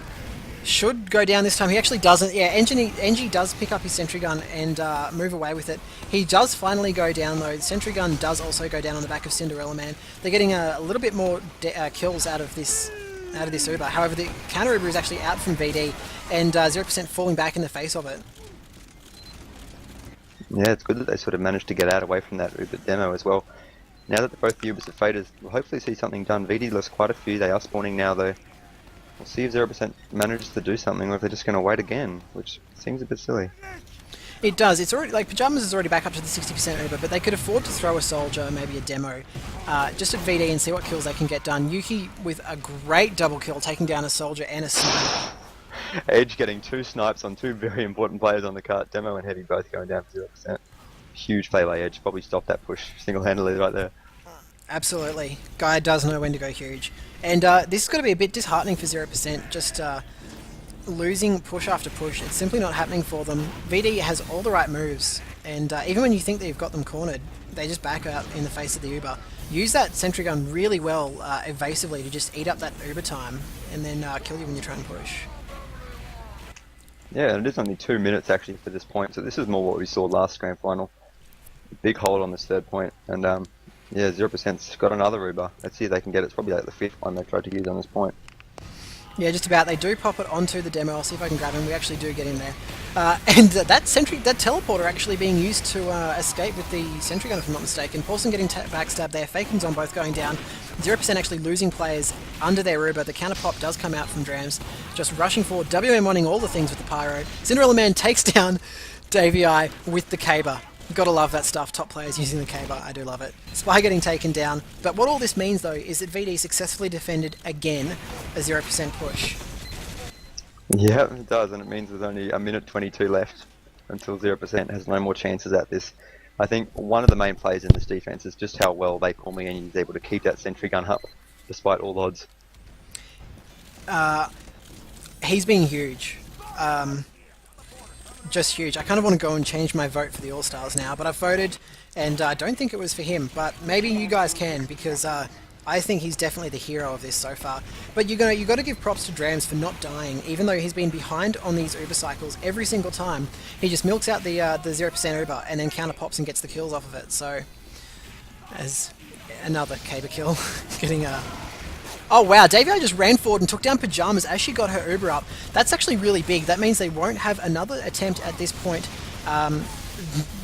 Should go down this time. He actually doesn't. Yeah, engy does pick up his sentry gun and move away with it. He does finally go down though. The sentry gun does also go down on the back of Cinderella Man. They're getting a little bit more kills out of this Uber. However, the counter Uber is actually out from VD and 0% falling back in the face of it. Yeah, it's good that they sort of managed to get out away from that Uber demo as well. Now that both the Ubers are faded, we'll hopefully see something done. VD lost quite a few. They are spawning now though. We'll see if 0% manages to do something or if they're just going to wait again, which seems a bit silly. It does. It's already like Pajamas is already back up to the 60% Uber, but they could afford to throw a soldier, maybe a demo, just at VD and see what kills they can get done. Yuki with a great double kill, taking down a soldier and a sniper. Edge getting 2 snipes on 2 very important players on the cart. Demo and Heavy both going down for 0%. Huge play by Edge. Probably stopped that push single-handedly right there. Absolutely. Guy does know when to go huge. And this is going to be a bit disheartening for 0%, just losing push after push. It's simply not happening for them. VD has all the right moves, and even when you think that you've got them cornered, they just back out in the face of the Uber. Use that sentry gun really well evasively to just eat up that Uber time, and then kill you when you try and push. Yeah, and it is only 2 minutes actually for this point, so this is more what we saw last grand final. Big hold on this third point, and yeah, 0%'s got another Uber. Let's see if they can get it. It's probably like the 5th one they tried to use on this point. Yeah, just about. They do pop it onto the demo. I'll see if I can grab him. We actually do get him there. And that teleporter actually being used to escape with the sentry gun, if I'm not mistaken. Paulson getting backstabbed there. Faking's on both going down. 0% actually losing players under their Uber. The counter pop does come out from Drams. Just rushing forward. WM wanting all the things with the Pyro. Cinderella Man takes down Davey with the Caber. Gotta love that stuff, top players using the Caber, I do love it. Spy getting taken down, but what all this means though is that VD successfully defended again a 0% push. Yeah, it does, and it means there's only 1:22 left until 0% has no more chances at this. I think one of the main plays in this defense is just how well they call me and he's able to keep that sentry gun up despite all odds. He's been huge. Just huge. I kind of want to go and change my vote for the All-Stars now, but I've voted, and I don't think it was for him, but maybe you guys can, because I think he's definitely the hero of this so far. But you got to give props to Drams for not dying, even though he's been behind on these Uber cycles every single time. He just milks out the 0% Uber, and then counter pops and gets the kills off of it, so... As another Caber kill, getting a... Oh wow, Davey just ran forward and took down Pajamas as she got her Uber up. That's actually really big. That means they won't have another attempt at this point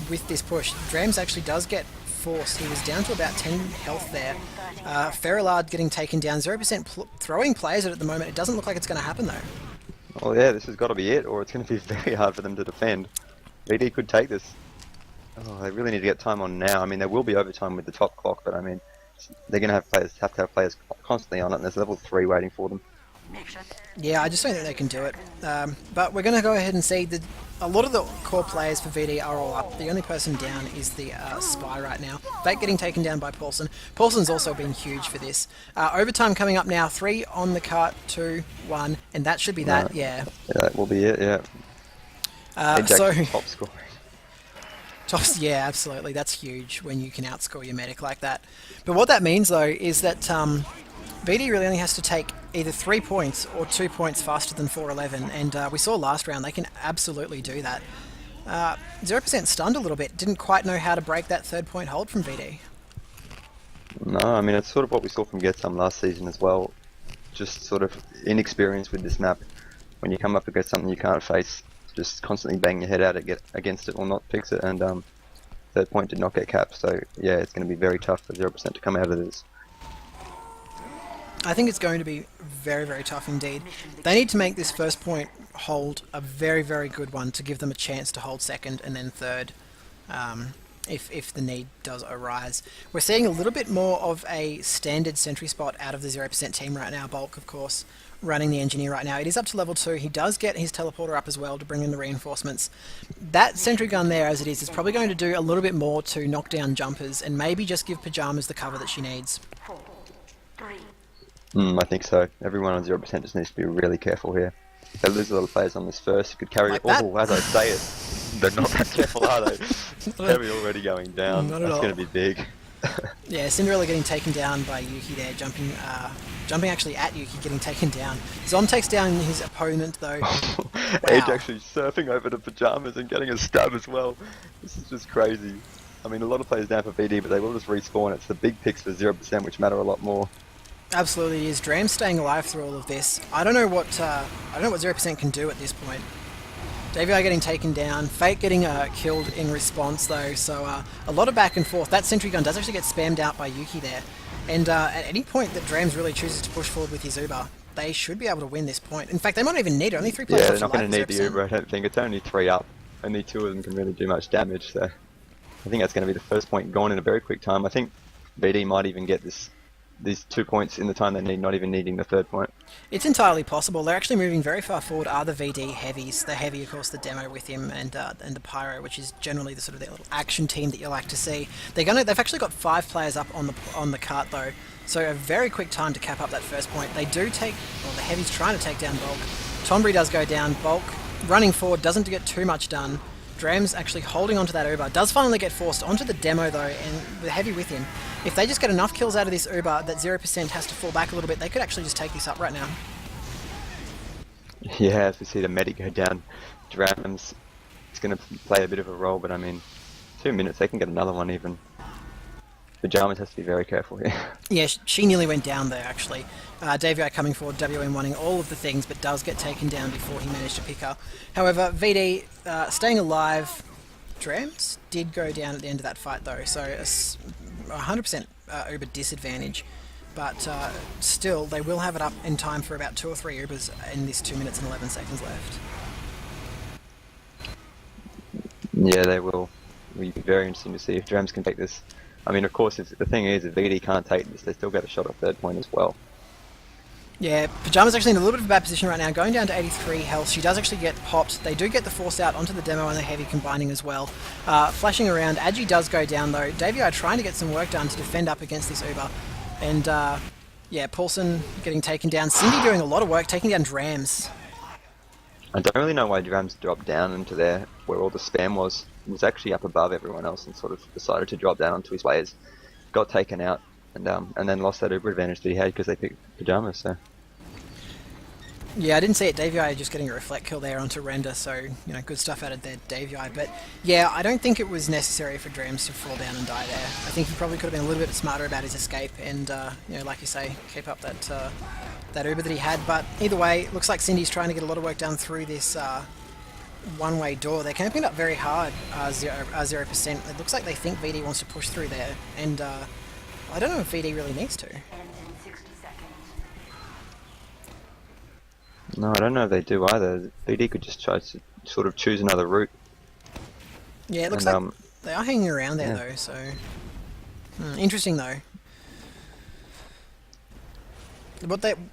with this push. Drams actually does get forced. He was down to about 10 health there. Ferrillard getting taken down. 0% throwing players at the moment. It doesn't look like it's going to happen though. Oh yeah, this has got to be it, or it's going to be very hard for them to defend. VD could take this. Oh, they really need to get time on now. I mean, there will be overtime with the top clock, but I mean, they're going to have to have players constantly on it, and there's level 3 waiting for them. Yeah, I just don't think they can do it. But we're going to go ahead and see that a lot of the core players for VD are all up. The only person down is the Spy right now. Fake getting taken down by Paulson. Paulson's also been huge for this. Overtime coming up now. 3 on the cart, 2, 1, and that should be that, yeah. Yeah, that will be it, yeah. So top scoring. Tops, yeah, absolutely. That's huge when you can outscore your medic like that. But what that means, though, is that VD really only has to take either 3 points or 2 points faster than 411, and we saw last round they can absolutely do that. 0% stunned a little bit, didn't quite know how to break that 3rd point hold from VD. No, I mean, it's sort of what we saw from Get Some last season as well. Just sort of inexperience with this map. When you come up against something you can't face, just constantly bang your head out against it or not fix it, and 3rd point did not get capped, so yeah, it's going to be very tough for 0% to come out of this. I think it's going to be very, very tough indeed. They need to make this 1st point hold a very, very good one to give them a chance to hold 2nd and then 3rd, if the need does arise. We're seeing a little bit more of a standard sentry spot out of the 0% team right now. Bulk, of course, running the engineer right now. It is up to level 2. He does get his teleporter up as well to bring in the reinforcements. That sentry gun there, as it is probably going to do a little bit more to knock down jumpers and maybe just give Pyjamas the cover that she needs. I think so. Everyone on 0% just needs to be really careful here. If they lose a lot of players on this first, it could carry like it. Oh, as I say it, they're not that careful, are they? They're already going down. Not at That's all. going to be big. Yeah, Cinderella getting taken down by Yuki there, jumping actually at Yuki, getting taken down. Zom takes down his opponent though. Edge actually surfing over to Pyjamas and getting a stab as well. This is just crazy. I mean, a lot of players down for VD, but they will just respawn. It's the big picks for 0% which matter a lot more. Absolutely, it is. Dram staying alive through all of this. I don't know what 0% can do at this point. Davey getting taken down, Fate getting killed in response though, so a lot of back and forth. That sentry gun does actually get spammed out by Yuki there, and at any point that Drams really chooses to push forward with his Uber, they should be able to win this point. In fact, they might not even need it. Only 3 players. Yeah, they're not going to need the 0%. Uber. I don't think it's only 3 up. Only 2 of them can really do much damage. So I think that's going to be the 1st point gone in a very quick time. I think VD might even get these 2 points in the time they need, not even needing the 3rd point. It's entirely possible. They're actually moving very far forward. Are the VD heavies? The heavy, of course, the demo with him, and the pyro, which is generally the sort of their little action team that you like to see. They've actually got 5 players up on the cart though, so a very quick time to cap up that 1st point. They do take, well, the heavy's trying to take down Bulk. Tonbury does go down. Bulk running forward doesn't get too much done. Dram's actually holding onto that Uber. Does finally get forced onto the demo though, and the heavy with him. If they just get enough kills out of this Uber that 0% has to fall back a little bit, they could actually just take this up right now. Yeah, as we see the medic go down, Drams is going to play a bit of a role, but I mean, 2 minutes, they can get another one even. Pyjamas has to be very careful here. Yeah, she nearly went down there actually. Davey coming forward, WM wanting all of the things, but does get taken down before he managed to pick her. However, VD staying alive. Drams did go down at the end of that fight though, so a 100% Uber disadvantage. But still, they will have it up in time for about 2 or 3 Ubers in this 2 minutes and 11 seconds left. Yeah, they will. It'll be very interesting to see if Drams can take this. I mean, of course, the thing is, if VD can't take this, they still get a shot at 3rd point as well. Yeah, Pyjama's actually in a little bit of a bad position right now, going down to 83 health. She does actually get popped. They do get the force out onto the demo and the heavy combining as well. Flashing around, Agi does go down though. Davey trying to get some work done to defend up against this Uber. And yeah, Paulson getting taken down. Cindy doing a lot of work, taking down Drams. I don't really know why Drams dropped down into there where all the spam was. He was actually up above everyone else and sort of decided to drop down onto his layers. Got taken out and then lost that Uber advantage that he had because they picked Pyjamas. So yeah, I didn't see it. Davey just getting a reflect kill there onto Render, so you know, good stuff out of there, Davey. But yeah, I don't think it was necessary for Drams to fall down and die there. I think he probably could have been a little bit smarter about his escape and you know, like you say, keep up that that Uber that he had. But either way, looks like Cindy's trying to get a lot of work done through this one-way door. They're camping up very hard, 0%. It looks like they think VD wants to push through there, and I don't know if VD really needs to. no, I don't know if they do either. VD could just try to sort of choose another route. Yeah, it looks like they are hanging around there though, so interesting though.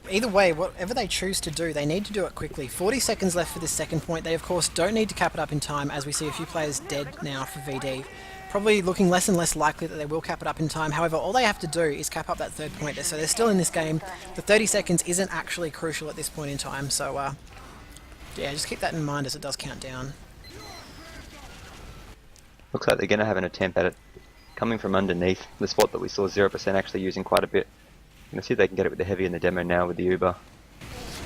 Either way, whatever they choose to do, they need to do it quickly. 40 seconds left for this 2nd point. They, of course, don't need to cap it up in time, as we see a few players dead now for VD. Probably looking less and less likely that they will cap it up in time. However, all they have to do is cap up that 3rd point. So they're still in this game. The 30 seconds isn't actually crucial at this point in time. So, yeah, just keep that in mind as it does count down. Looks like they're going to have an attempt at it coming from underneath the spot that we saw 0% actually using quite a bit. Let's see if they can get it with the heavy and the demo now with the Uber.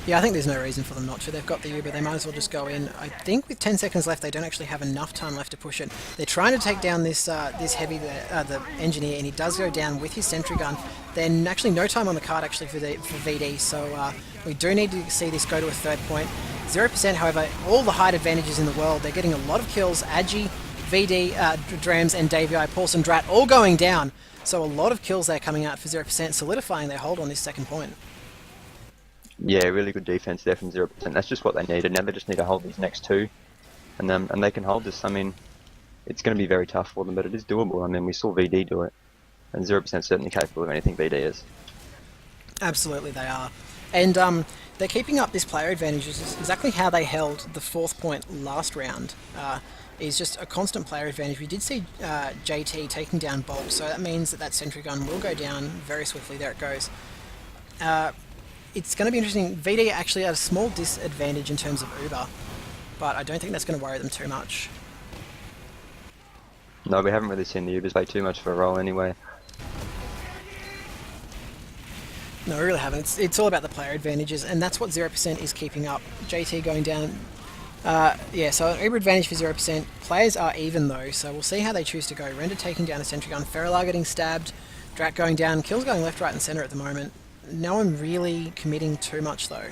Yeah, I think there's no reason for them not to. They've got the Uber, they might as well just go in. I think with 10 seconds left, they don't actually have enough time left to push it. They're trying to take down this this heavy, the engineer, and he does go down with his sentry gun. Then actually no time on the card actually for VD, so we do need to see this go to a third point. 0%, however, all the height advantages in the world. They're getting a lot of kills. Agi, VD, Drams, and Davey, Paulson, Drat all going down. So a lot of kills there coming out for 0%, solidifying their hold on this second point. Yeah, really good defense there from 0%. That's just what they needed. Now they just need to hold these next two, and they can hold this. I mean, it's going to be very tough for them, but it is doable. I mean, we saw VD do it, and 0% certainly capable of anything VD is. Absolutely, they are. And they're keeping up this player advantage. Is exactly how they held the fourth point last round. Is just a constant player advantage. We did see JT taking down Bulk, so that means that sentry gun will go down very swiftly. There it goes. It's going to be interesting. VD actually had a small disadvantage in terms of Uber, but I don't think that's going to worry them too much. No, we haven't really seen the Ubers play too much of a role anyway. No, we really haven't. It's all about the player advantages, and that's what 0% is keeping up. JT going down. Yeah, so an Uber advantage for 0%. Players are even though, so we'll see how they choose to go. Render taking down a sentry gun. Ferrilar getting stabbed. Drat going down. Kills going left, right, and center at the moment. No one really committing too much though,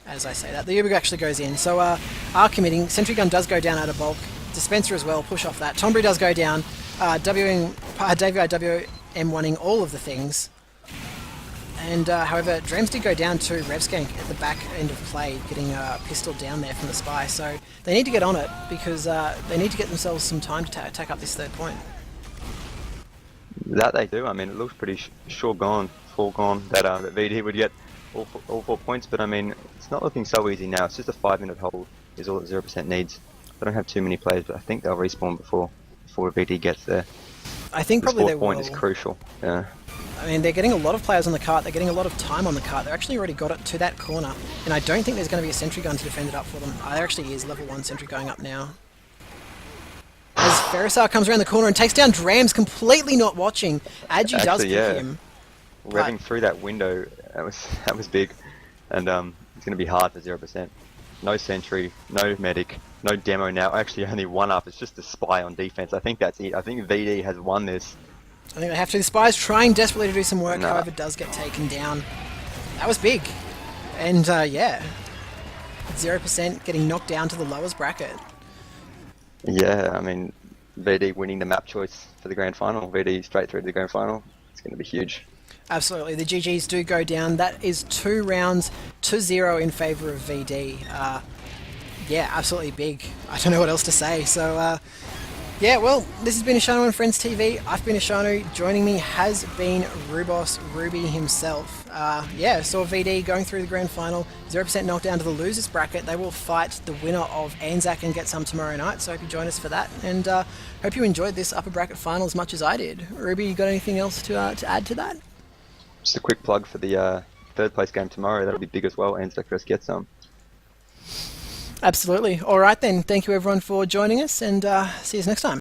as I say that. The Uber actually goes in, so are committing. Sentry gun does go down out of Bulk. Dispenser as well, push off that. Tombury does go down. WM M1ing all of the things. And however, Drams did go down to Revskank at the back end of play, getting pistoled down there from the Spy, so they need to get on it, because they need to get themselves some time to attack up this third point. That they do. I mean, it looks pretty foregone that VD would get all 4 points, but I mean, it's not looking so easy now. It's just a 5-minute hold is all that 0% needs. They don't have too many players, but I think they'll respawn before VD gets there. I think probably they will. This fourth point is crucial. Yeah. I mean, they're getting a lot of players on the cart. They're getting a lot of time on the cart. They've actually already got it to that corner, and I don't think there's going to be a sentry gun to defend it up for them. There actually is level 1 sentry going up now. As Ferrisar comes around the corner and takes down Drams, completely not watching. Agi does pick him. Revving through that window, that was big, and it's going to be hard for 0%. No sentry, no medic, no demo now. Actually, only one up. It's just a Spy on defense. I think that's it. I think VD has won this. I think they have to. The Spy's trying desperately to do some work, however, does get taken down. That was big, and yeah, 0% getting knocked down to the lowest bracket. Yeah, I mean, VD winning the map choice for the grand final. VD straight through to the grand final. It's going to be huge. Absolutely, the GGs do go down. That is 2 rounds to 0 in favour of VD. Yeah, absolutely big. I don't know what else to say. So, yeah, well, this has been IshandFriendsTV. I've been Ishanu. Joining me has been Rubos Ruby himself. Yeah, saw VD going through the grand final. 0% knockdown to the losers bracket. They will fight the winner of Anzac and get some tomorrow night. So hope you join us for that. And hope you enjoyed this upper bracket final as much as I did. Ruby, you got anything else to add to that? Just a quick plug for the third place game tomorrow. That'll be big as well. Anzac first get some. Absolutely. All right then. Thank you everyone for joining us, and see you next time.